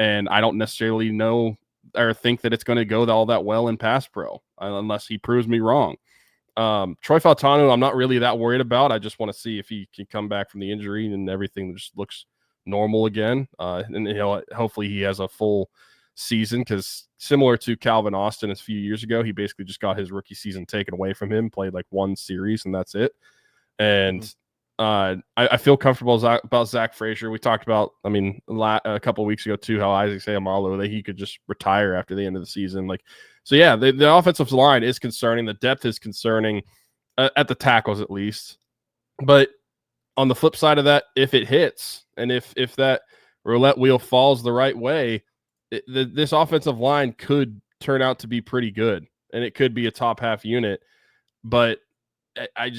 And I don't necessarily know or think that it's going to go all that well in pass pro, unless he proves me wrong. Troy Fautanu, I'm not really that worried about. I just want to see if he can come back from the injury and everything just looks normal again. And hopefully he has a full season, because similar to Calvin Austin a few years ago, he basically just got his rookie season taken away from him, played like one series, and that's it. And I feel comfortable about Zach Frazier. We talked about, I mean, a couple of weeks ago too, how Isaac Sayamalo, that he could just retire after the end of the season. Like, so yeah, the offensive line is concerning. The depth is concerning at the tackles, at least. But on the flip side of that, if it hits and if that roulette wheel falls the right way, this offensive line could turn out to be pretty good, and it could be a top half unit. But I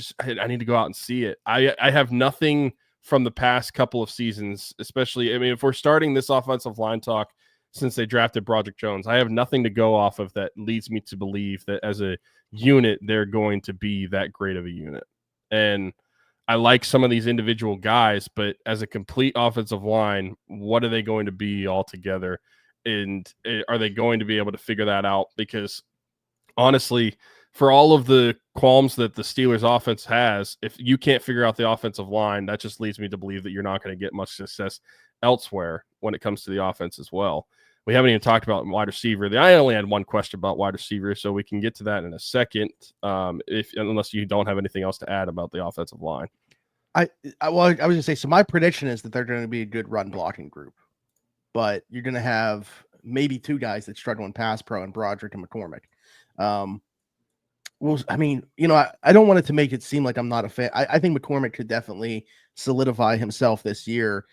need to go out and see it. I have nothing from the past couple of seasons, especially, I mean, if we're starting this offensive line talk since they drafted Broderick Jones, I have nothing to go off of that leads me to believe that as a unit, they're going to be that great of a unit. And I like some of these individual guys, but as a complete offensive line, what are they going to be all together? And are they going to be able to figure that out? Because honestly, for all of the qualms that the Steelers offense has, if you can't figure out the offensive line, that just leads me to believe that you're not going to get much success elsewhere when it comes to the offense as well. We haven't even talked about wide receiver. I only had one question about wide receiver, so we can get to that in a second, unless you don't have anything else to add about the offensive line. I was going to say, so my prediction is that they're going to be a good run blocking group, but you're going to have maybe 2 guys that struggle in pass pro, and Broderick and McCormick. Well, I mean, I don't want it to make it seem like I'm not a fan. I think McCormick could definitely solidify himself this year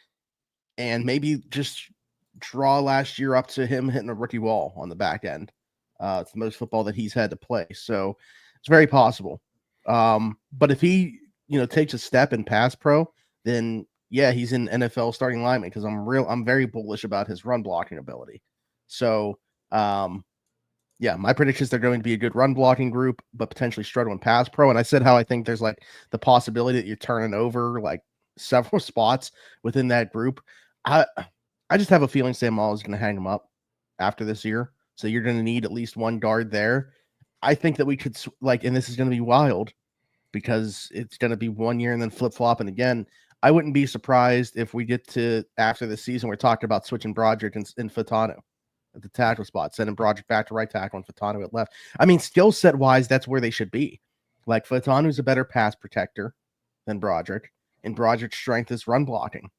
and maybe just draw last year up to him hitting a rookie wall on the back end. It's the most football that he's had to play. So it's very possible. But if he, takes a step in pass pro, then yeah, he's an NFL starting lineman, because I'm very bullish about his run blocking ability. So, yeah, my prediction is they're going to be a good run blocking group, but potentially struggle in pass pro. And I said how I think there's like the possibility that you're turning over like several spots within that group. I just have a feeling Sam Maul is going to hang him up after this year. So you're going to need at least one guard there. I think that we could and this is going to be wild because it's going to be 1 year and then flip-flopping again. I wouldn't be surprised if we get to after the season we're talking about switching Broderick and Fatano at the tackle spot, sending Broderick back to right tackle and Fatano at left. I mean, skill set wise, that's where they should be. Like Fatano's a better pass protector than Broderick, and Broderick's strength is run blocking.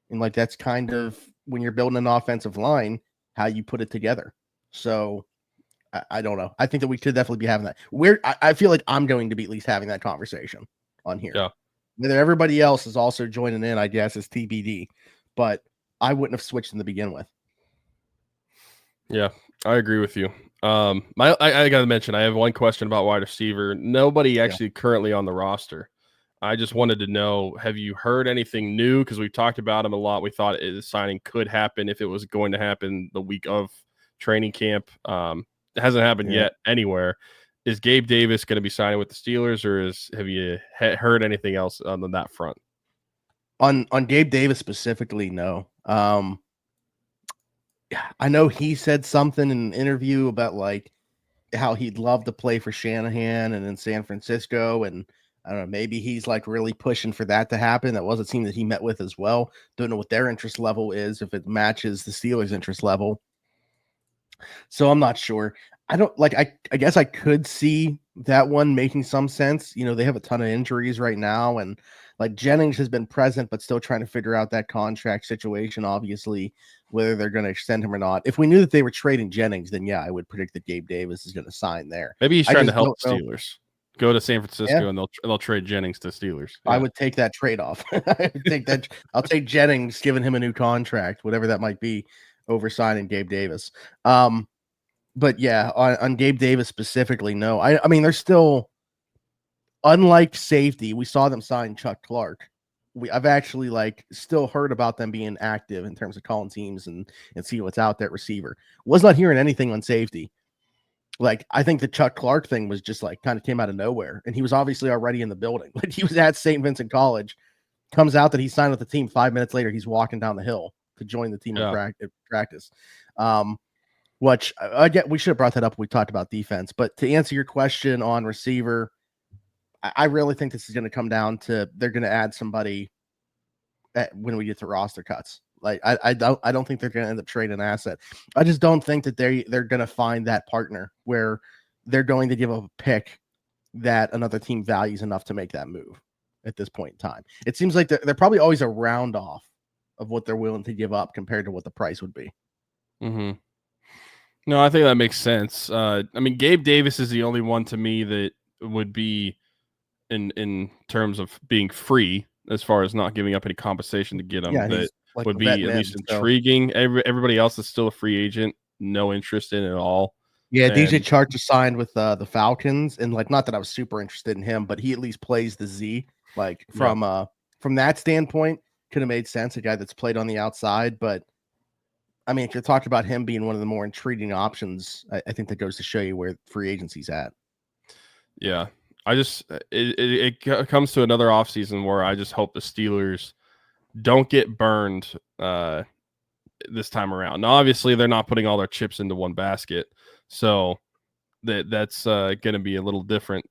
And like that's kind of when you're building an offensive line, how you put it together. So I don't know. I think that we could definitely be having that. I feel like I'm going to be at least having that conversation on here. Yeah. Whether everybody else is also joining in, I guess, is TBD. But I wouldn't have switched in the begin with. Yeah, I agree with you. I got to mention, I have one question about wide receiver. Nobody actually currently on the roster. I just wanted to know, have you heard anything new? Because we've talked about him a lot. We thought the signing could happen if it was going to happen the week of training camp. It hasn't happened yet anywhere. Is Gabe Davis going to be signing with the Steelers, or have you heard anything else on that front? On Gabe Davis specifically, no. I know he said something in an interview about like how he'd love to play for Shanahan and in San Francisco, and I don't know, maybe he's like really pushing for that to happen. That was a team that he met with as well. Don't know what their interest level is, if it matches the Steelers' interest level. So I'm not sure. I don't like, I guess I could see that one making some sense. You know, they have a ton of injuries right now, and like Jennings has been present, but still trying to figure out that contract situation, obviously, whether they're going to extend him or not. If we knew that they were trading Jennings, then yeah, I would predict that Gabe Davis is going to sign there. Maybe he's trying to help the Steelers. Go to San Francisco and they'll trade Jennings to Steelers. Yeah. I would take that trade off. I'll take Jennings, giving him a new contract, whatever that might be, over signing Gabe Davis. But yeah, on Gabe Davis specifically, no. I mean, they're still, unlike safety, we saw them sign Chuck Clark. I've actually like still heard about them being active in terms of calling teams and see what's out there at receiver. Was not hearing anything on safety. Like, I think the Chuck Clark thing was just like kind of came out of nowhere, and he was obviously already in the building. Like, he was at St. Vincent College. Comes out that he signed with the team 5 minutes later. He's walking down the hill to join the team in practice. Which I get, we should have brought that up when we talked about defense. But to answer your question on receiver, I really think this is going to come down to they're going to add somebody when we get to roster cuts. Like, I don't think they're going to end up trading an asset. I just don't think that they're going to find that partner where they're going to give up a pick that another team values enough to make that move at this point in time. It seems like they're probably always a round off of what they're willing to give up compared to what the price would be. Mm-hmm. No, I think that makes sense. I mean, Gabe Davis is the only one to me that would be in terms of being free, as far as not giving up any compensation to get him. That like would be at least intriguing. Everybody else is still a free agent, no interest in it at all. Yeah, DJ Chark just signed with the Falcons, and like, not that I was super interested in him, but he at least plays the Z. Like, from that standpoint, could have made sense. A guy that's played on the outside, but I mean, if you're talking about him being one of the more intriguing options, I think that goes to show you where free agency's at. Yeah, I just it comes to another offseason where I just hope the Steelers don't get burned this time around. Now, obviously, they're not putting all their chips into one basket, so that's going to be a little different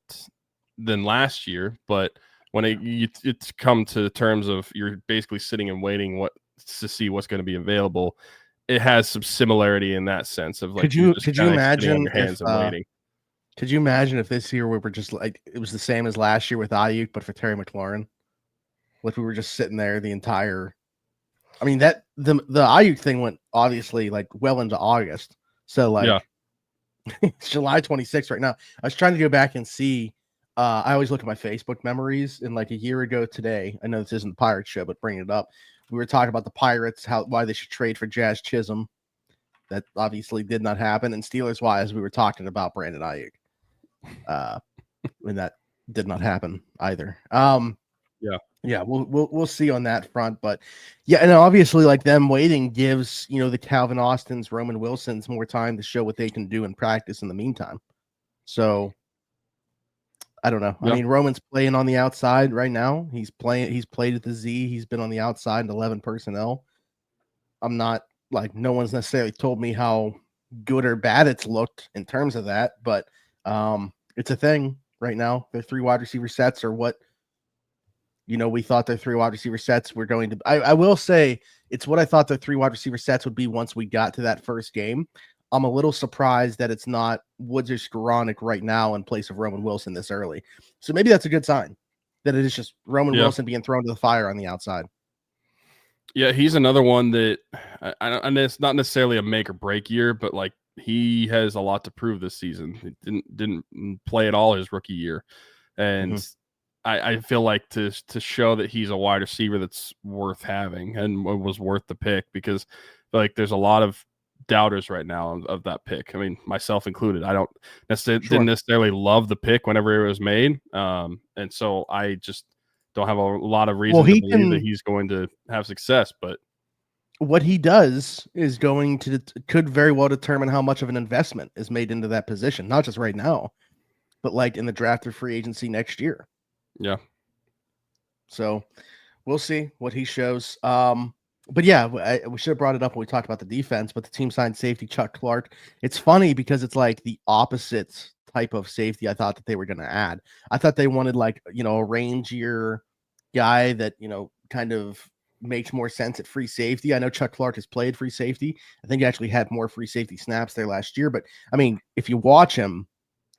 than last year. But when it's come to terms of you're basically sitting and waiting to see what's going to be available, it has some similarity in that sense of like, could you imagine your hands and waiting. Could you imagine if this year we were just like, it was the same as last year with Ayuk, but for Terry McLaurin? Like, we were just sitting there the entire. I mean, that the Ayuk thing went obviously like well into August, so like it's July 26th right now. I was trying to go back and see. I always look at my Facebook memories, and like a year ago today, I know this isn't the Pirates show, but bringing it up, we were talking about the Pirates, why they should trade for Jazz Chisholm. That obviously did not happen, and Steelers wise, we were talking about Brandon Ayuk. When that did not happen either. We'll see on that front, but yeah, and obviously like them waiting gives, you know, the Calvin Austins, Roman Wilsons more time to show what they can do in practice in the meantime. So I don't know. I mean, Roman's playing on the outside right now. He's played at the Z. He's been on the outside in 11 personnel. I'm not like, no one's necessarily told me how good or bad it's looked in terms of that, but it's a thing right now. The 3 wide receiver sets are what We thought their 3 wide receiver sets were going to. I will say it's what I thought their 3 wide receiver sets would be once we got to that first game. I'm a little surprised that it's not Woods or Skoranek right now in place of Roman Wilson this early. So maybe that's a good sign that it is just Roman Wilson being thrown to the fire on the outside. Yeah, he's another one that and it's not necessarily a make or break year, but like he has a lot to prove this season. He didn't play at all his rookie year, and I feel like to show that he's a wide receiver that's worth having and was worth the pick, because like there's a lot of doubters right now of that pick. I mean, myself included. I don't didn't necessarily love the pick whenever it was made, and so I just don't have a lot of reason to believe that he's going to have success. But what he does is could very well determine how much of an investment is made into that position, not just right now, but like in the draft or free agency next year. Yeah. So we'll see what he shows. But yeah, we should have brought it up when we talked about the defense, but the team signed safety Chuck Clark. It's funny because it's like the opposite type of safety I thought that they were going to add. I thought they wanted like, a rangier guy that, kind of makes more sense at free safety. I know Chuck Clark has played free safety. I think he actually had more free safety snaps there last year. But I mean, if you watch him,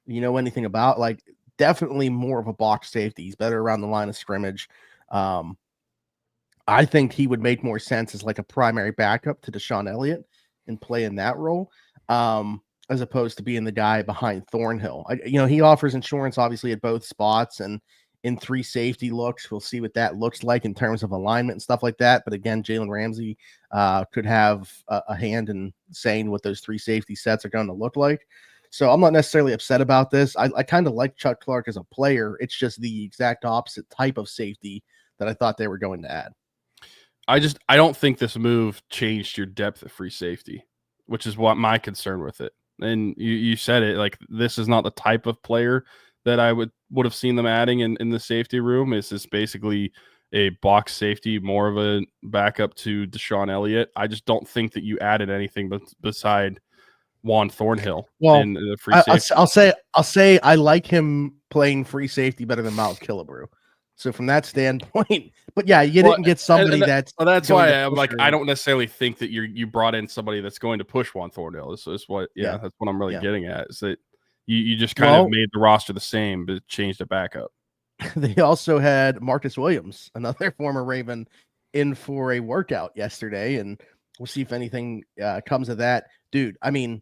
anything about like definitely more of a box safety. He's better around the line of scrimmage. I think he would make more sense as like a primary backup to Deshaun Elliott and play in that role, as opposed to being the guy behind Thornhill. He offers insurance obviously at both spots, and in 3 safety looks, we'll see what that looks like in terms of alignment and stuff like that. But again, Jalen Ramsey could have a hand in saying what those 3 safety sets are going to look like. So I'm not necessarily upset about this. I kind of like Chuck Clark as a player. It's just the exact opposite type of safety that I thought they were going to add. I don't think this move changed your depth at free safety, which is what my concern with it. And you said it, like this is not the type of player that I would have seen them adding in the safety room. It's just basically a box safety, more of a backup to Deshaun Elliott. I just don't think that you added anything beside Juan Thornhill. Well, in the free safety. I'll say I like him playing free safety better than Miles Killebrew. So from that standpoint, but yeah, you didn't get somebody that's why I'm like, I don't necessarily think that you brought in somebody that's going to push Juan Thornhill. That's what that's what I'm really getting at, is that you just kind of made the roster the same, but changed it back up. They also had Marcus Williams, another former Raven, in for a workout yesterday, and we'll see if anything comes of that. Dude, I mean,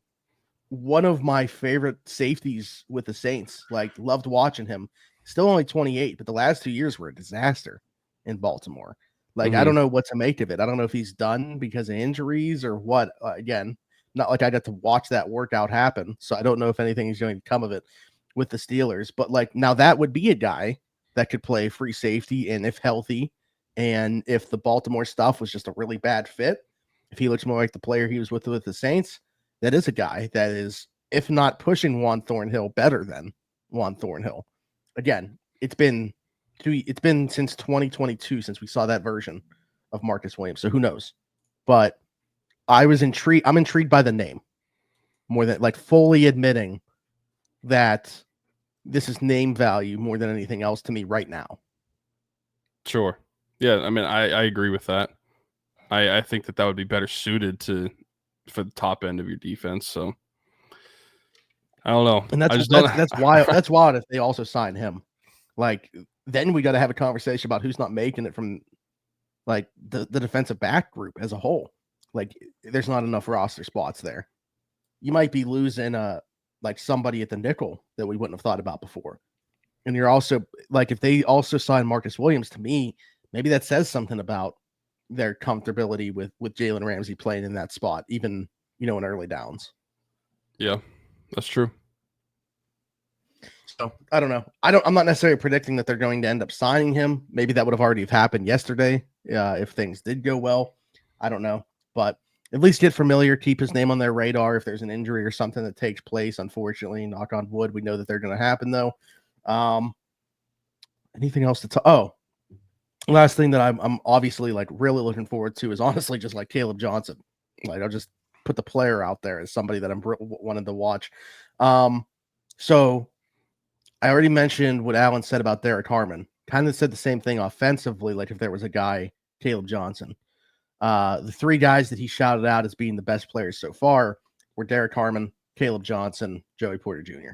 one of my favorite safeties with the Saints, like loved watching him. Still only 28, but the last 2 years were a disaster in Baltimore. Like, I don't know what to make of it. I don't know if he's done because of injuries or what. Again, not like I got to watch that workout happen, so I don't know if anything is going to come of it with the Steelers. But like, now that would be a guy that could play free safety, and if healthy, and if the Baltimore stuff was just a really bad fit, if he looks more like the player he was with the Saints, that is a guy that is, if not pushing Juan Thornhill, better than Juan Thornhill. Again, it's been since 2022 since we saw that version of Marcus Williams. So who knows? But I'm intrigued by the name more than like fully admitting that this is name value more than anything else to me right now. Sure. Yeah. I mean, I agree with that. I think that would be better suited for the top end of your defense. So I don't know. And that's wild. That's wild if they also sign him. Like, then we got to have a conversation about who's not making it from like the defensive back group as a whole. Like, there's not enough roster spots there. You might be losing like somebody at the nickel that we wouldn't have thought about before. And you're also like, if they also sign Marcus Williams, to me, maybe that says something about their comfortability with Jalen Ramsey playing in that spot, even, in early downs. Yeah, that's true. So I don't know. I'm not necessarily predicting that they're going to end up signing him. Maybe that would have already happened yesterday if things did go well. I don't know. But at least get familiar, keep his name on their radar if there's an injury or something that takes place. Unfortunately, knock on wood, we know that they're going to happen, though. Anything else to talk? Oh, last thing that I'm obviously like really looking forward to is honestly just like Kaleb Johnson. Like, I'll just put the player out there as somebody that I'm wanted to watch. So I already mentioned what Alan said about Derrick Harmon kind of said the same thing offensively, like if there was a guy, Kaleb Johnson. The three guys that he shouted out as being the best players so far were Derrick Harmon, Kaleb Johnson, Joey Porter Jr.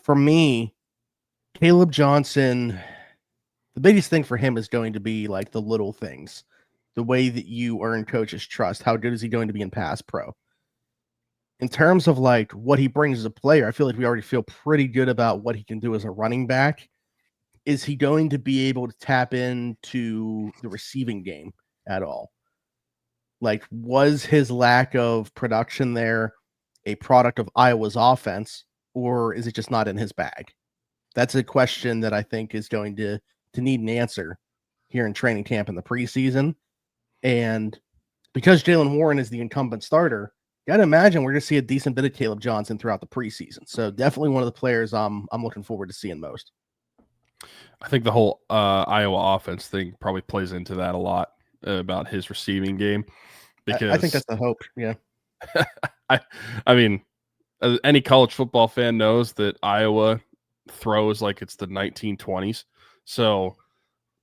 For me, Kaleb Johnson, the biggest thing for him is going to be like the little things, the way that you earn coaches' trust. How good is he going to be in pass pro? In terms of like what he brings as a player, I feel like we already feel pretty good about what he can do as a running back. Is he going to be able to tap into the receiving game at all? Like, was his lack of production there a product of Iowa's offense, or is it just not in his bag? That's a question that I think is going to need an answer here in training camp in the preseason. And because Jalen Warren is the incumbent starter, you got to imagine we're going to see a decent bit of Kaleb Johnson throughout the preseason. So definitely one of the players I'm looking forward to seeing most. I think the whole Iowa offense thing probably plays into that a lot about his receiving game. Because I think that's the hope. Yeah. I mean, any college football fan knows that Iowa throws like it's the 1920s. So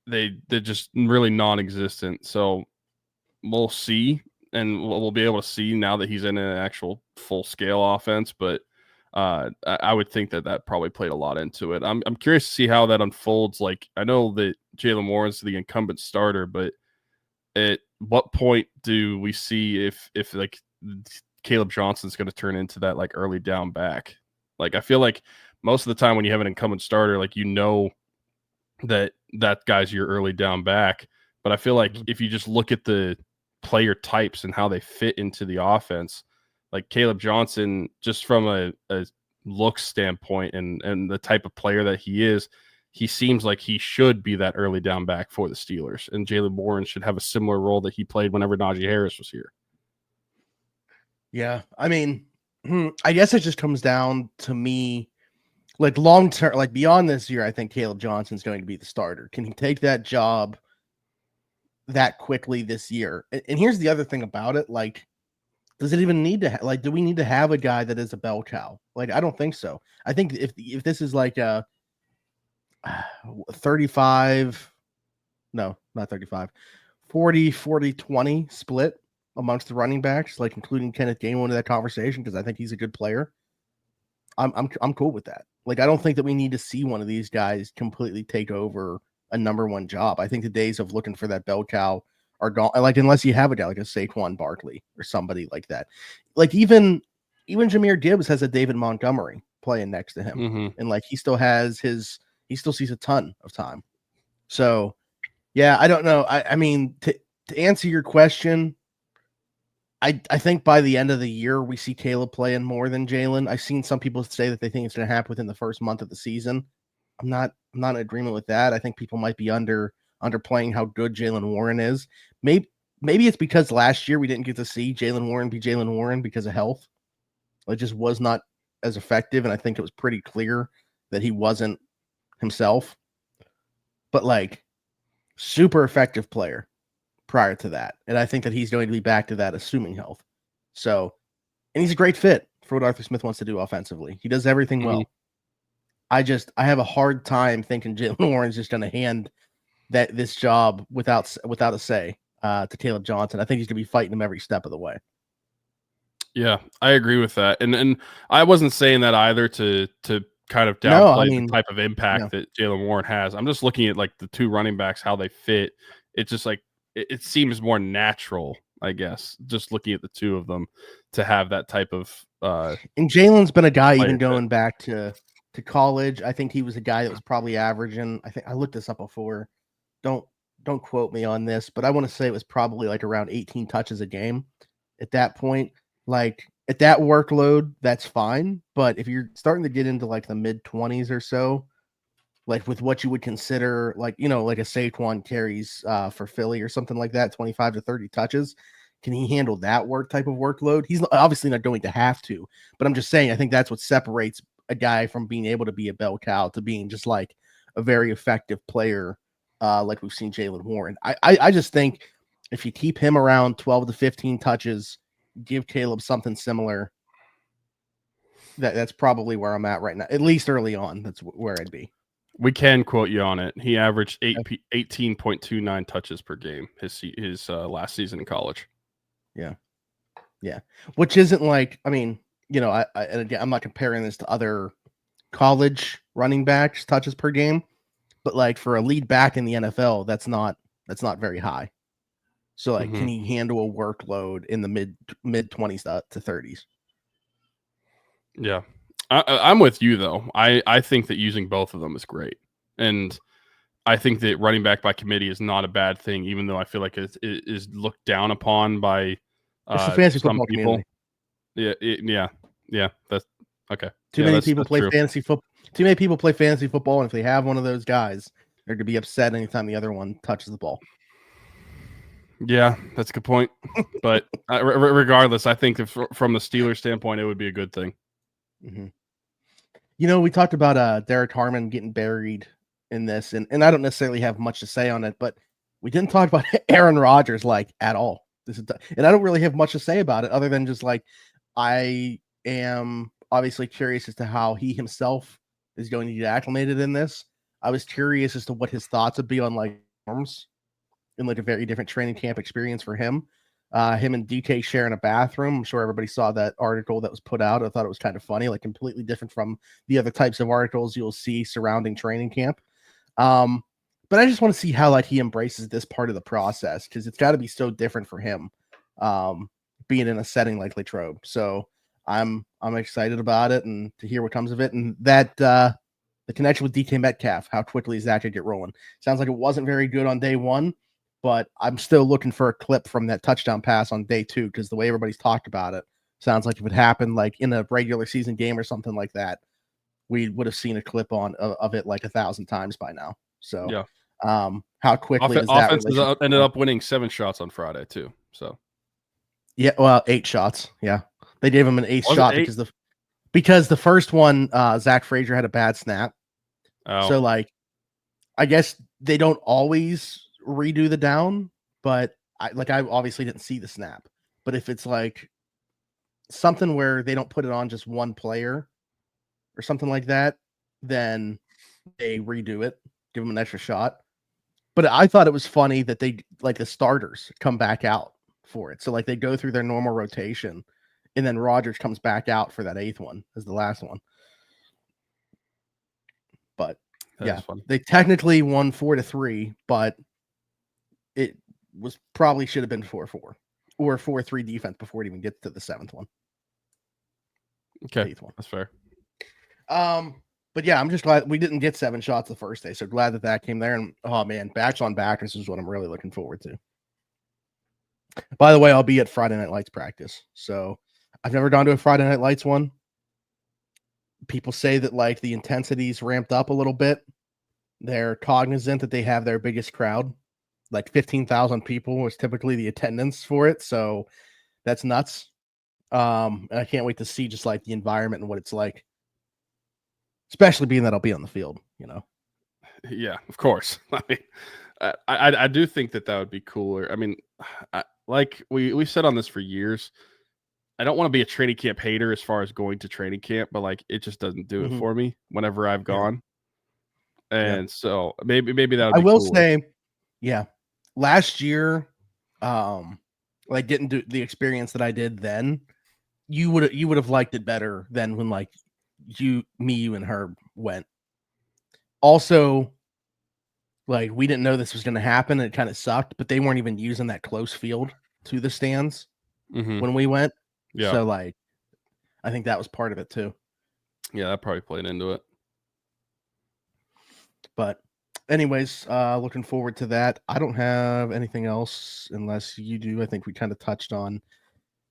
they're just really non-existent. So we'll see, and we'll be able to see now that he's in an actual full-scale offense. But I would think that probably played a lot into it. I'm curious to see how that unfolds. Like, I know that Jalen Warren's the incumbent starter, but at what point do we see if like Kaleb Johnson's going to turn into that like early down back? Like, I feel like most of the time when you have an incumbent starter, like, you know that guy's your early down back. But I feel like if you just look at the player types and how they fit into the offense, like Kaleb Johnson, just from a look standpoint and the type of player that he seems like he should be that early down back for the Steelers. And Jalen Warren should have a similar role that he played whenever Najee Harris was here. Yeah. I mean, I guess it just comes down to me, like long term, like beyond this year, I think Kaleb Johnson's going to be the starter. Can he take that job that quickly this year? And here's the other thing about it. Like, does it even need to do we need to have a guy that is a bell cow? Like, I don't think so. I think if this is like a 35, no, not 35, 40, 40, 20 split amongst the running backs, like including Kenneth Gainwell into that conversation, because I think he's a good player. I'm cool with that. Like, I don't think that we need to see one of these guys completely take over a number one job. I think the days of looking for that bell cow are gone. Like, unless you have a guy like a Saquon Barkley or somebody like that. Like, even Jahmyr Gibbs has a David Montgomery playing next to him. And like, he still sees a ton of time. So yeah, I don't know. I mean, to answer your question, I think by the end of the year, we see Kaleb playing more than Jalen. I've seen some people say that they think it's going to happen within the first month of the season. I'm not in agreement with that. I think people might be underplaying how good Jalen Warren is. Maybe it's because last year we didn't get to see Jalen Warren be Jalen Warren because of health. It just was not as effective, and I think it was pretty clear that he wasn't himself. But like, super effective player prior to that. And I think that he's going to be back to that, assuming health. So, and he's a great fit for what Arthur Smith wants to do offensively. He does everything well. I have a hard time thinking Jalen Warren's just going to hand this job without a say to Kaleb Johnson. I think he's going to be fighting him every step of the way. Yeah, I agree with that. And I wasn't saying that either to kind of downplay the type of impact that Jalen Warren has. I'm just looking at like the two running backs, how they fit. It's just like, it seems more natural, I guess, just looking at the two of them to have that type of and Jalen's been a guy even going back to college. I think he was a guy that was probably averaging, I think I looked this up before. Don't quote me on this, but I want to say it was probably like around 18 touches a game at that point. Like, at that workload, that's fine. But if you're starting to get into like the mid 20s or so, like with what you would consider like, like a Saquon carries for Philly or something like that, 25 to 30 touches, can he handle that type of workload? He's obviously not going to have to, but I'm just saying, I think that's what separates a guy from being able to be a bell cow to being just like a very effective player, like we've seen Jalen Warren. I just think if you keep him around 12 to 15 touches, give Kaleb something similar, that's probably where I'm at right now. At least early on, that's where I'd be. We can quote you on it. He averaged 18.29 touches per game his last season in college. Yeah, which isn't like, I mean, and again, I'm not comparing this to other college running backs touches per game, but like for a lead back in the NFL, that's not very high. So like, can he handle a workload in the mid 20s to 30s? Yeah, I'm with you though. I think that using both of them is great, and I think that running back by committee is not a bad thing, even though I feel like it is looked down upon by it's the fantasy some football people. Community. Yeah. That's okay. Too many people play fantasy football. Too many people play fantasy football, and if they have one of those guys, they're gonna be upset anytime the other one touches the ball. Yeah, that's a good point. But regardless, I think from the Steelers standpoint, it would be a good thing. Mm-hmm. We talked about Derrick Harmon getting buried in this, and I don't necessarily have much to say on it, but we didn't talk about Aaron Rodgers like at all. And I don't really have much to say about it other than just like I am obviously curious as to how he himself is going to get acclimated in this. I was curious as to what his thoughts would be on like norms in like a very different training camp experience for him. Him and DK sharing a bathroom. I'm sure everybody saw that article that was put out. I thought it was kind of funny, like completely different from the other types of articles you'll see surrounding training camp. But I just want to see how like he embraces this part of the process, because it's got to be so different for him, being in a setting like Latrobe. So I'm excited about it and to hear what comes of it, and that the connection with DK Metcalf, how quickly is that going to get rolling? Sounds like it wasn't very good on day one, but I'm still looking for a clip from that touchdown pass on day 2, because the way everybody's talked about it sounds like if it happened like in a regular season game or something like that, we would have seen a clip of it like 1,000 times by now. So yeah. How quickly does that offense ended up winning 7 shots on Friday too. So yeah, well, 8 shots. Yeah, they gave him an 8th shot because the first one, Zach Frazier had a bad snap. Oh. So like, I guess they don't always redo the down, but I obviously didn't see the snap. But if it's like something where they don't put it on just one player or something like that, then they redo it, give them an extra shot. But I thought it was funny that they like the starters come back out for it. So like they go through their normal rotation, and then Rodgers comes back out for that 8th one as the last one. But yeah, they technically won 4-3, but it was probably should have been 4-4 or 4-3 defense before it even gets to the 7th one. Okay, 8th one. That's fair. But yeah, I'm just glad we didn't get 7 shots the first day. So glad that came there. And oh man, backs on backers is what I'm really looking forward to. By the way, I'll be at Friday Night Lights practice. So I've never gone to a Friday Night Lights one. People say that like the intensity's ramped up a little bit. They're cognizant that they have their biggest crowd. Like 15,000 people was typically the attendance for it. So that's nuts. And I can't wait to see just like the environment and what it's like. Especially being that I'll be on the field, Yeah, of course. I mean, I do think that would be cooler. I mean, like we said on this for years, I don't want to be a training camp hater as far as going to training camp, but like it just doesn't do it for me whenever I've gone. And so maybe that would be I will cooler. say, yeah, last year, like didn't do the experience that I did then. You would have liked it better than when like you and Herb went. Also, like we didn't know this was going to happen, and it kind of sucked, but they weren't even using that close field to the stands when we went. Yeah. So like, I think that was part of it too. Yeah, that probably played into it. But anyways, looking forward to that. I don't have anything else unless you do. I think we kind of touched on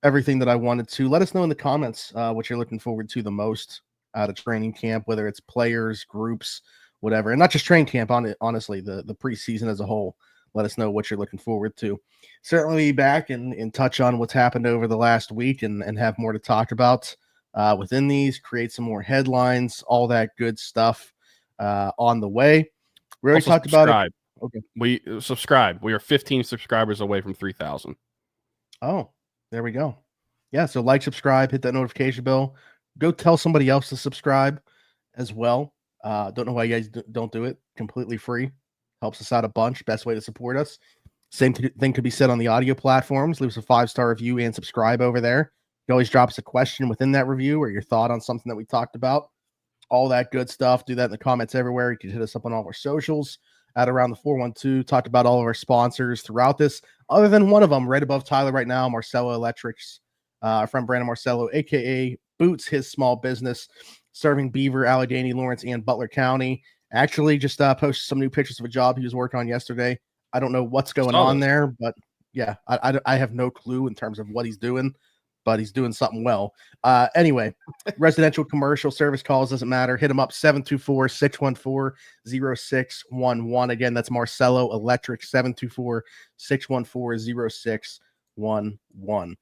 everything that I wanted to. Let us know in the comments what you're looking forward to the most out of training camp, whether it's players, groups, whatever. And not just training camp, honestly, the preseason as a whole. Let us know what you're looking forward to. Certainly be back and touch on what's happened over the last week and have more to talk about within these, create some more headlines, all that good stuff on the way. We already talked about it. Okay. We subscribe. We are 15 subscribers away from 3,000. Oh, there we go. Yeah, so like, subscribe, hit that notification bell. Go tell somebody else to subscribe as well. Don't know why you guys don't do it. Completely free. Helps us out a bunch. Best way to support us. Same thing could be said on the audio platforms. Leave us a 5-star review and subscribe over there. You can always drop us a question within that review or your thought on something that we talked about. All that good stuff. Do that in the comments everywhere. You can hit us up on all of our socials at Around the 412. Talked about all of our sponsors throughout this, other than one of them right above Tyler right now, Marcello Electrics. Our friend Brandon Marcello, a.k.a. Boots, his small business, serving Beaver, Allegheny, Lawrence, and Butler County. Actually, just posted some new pictures of a job he was working on yesterday. I don't know what's going on there, but yeah, I have no clue in terms of what he's doing, but he's doing something well. Anyway, residential, commercial, service calls, doesn't matter. Hit him up, 724-614-0611. Again, that's Marcello Electric, 724-614-0611.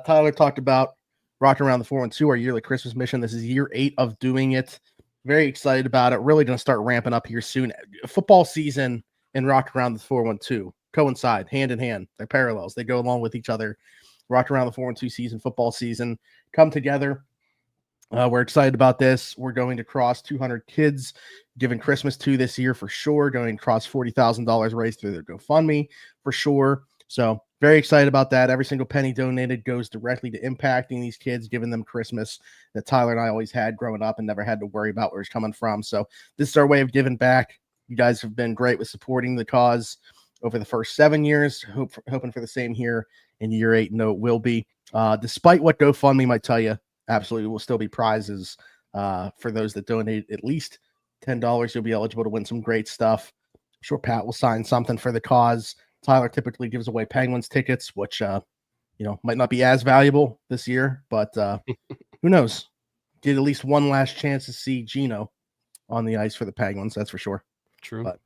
Tyler talked about rocking around the 412, our yearly Christmas mission. This is year 8 of doing it. Very excited about it. Really going to start ramping up here soon. Football season and rock around the 412 coincide hand in hand. They're parallels. They go along with each other. Rock around the 412 season, football season, come together. We're excited about this. We're going to cross 200 kids giving Christmas to this year for sure. Going to cross $40,000 raised through their GoFundMe for sure. So very excited about that. Every single penny donated goes directly to impacting these kids, giving them Christmas that Tyler and I always had growing up and never had to worry about where it's coming from. So this is our way of giving back. You guys have been great with supporting the cause over the first 7 years. Hoping for the same here in year 8. No, it will be. Despite what GoFundMe might tell you, absolutely will still be prizes for those that donate at least $10. You'll be eligible to win some great stuff. I'm sure Pat will sign something for the cause. Tyler typically gives away Penguins tickets, which might not be as valuable this year, but who knows? Get at least one last chance to see Gino on the ice for the Penguins. That's for sure. True. But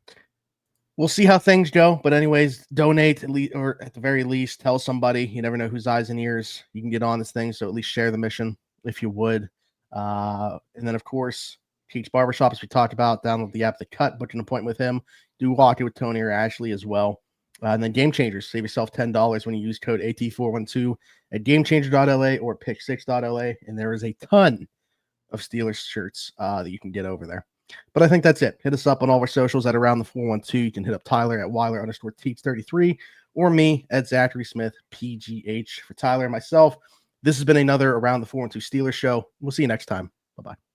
we'll see how things go. But anyways, donate at least, or at the very least, tell somebody. You never know whose eyes and ears you can get on this thing. So at least share the mission if you would. And then, of course, Keeks Barbershop, as we talked about, download the app, The Cut, book an appointment with him. Do walk it with Tony or Ashley as well. And then Game Changers, save yourself $10 when you use code AT412 at GameChanger.la or Pick6.la. And there is a ton of Steelers shirts that you can get over there. But I think that's it. Hit us up on all our socials at Around the 412. You can hit up Tyler at Weiler_Teats33 or me at Zachary Smith PGH. For Tyler and myself, this has been another Around the 412 Steelers show. We'll see you next time. Bye-bye.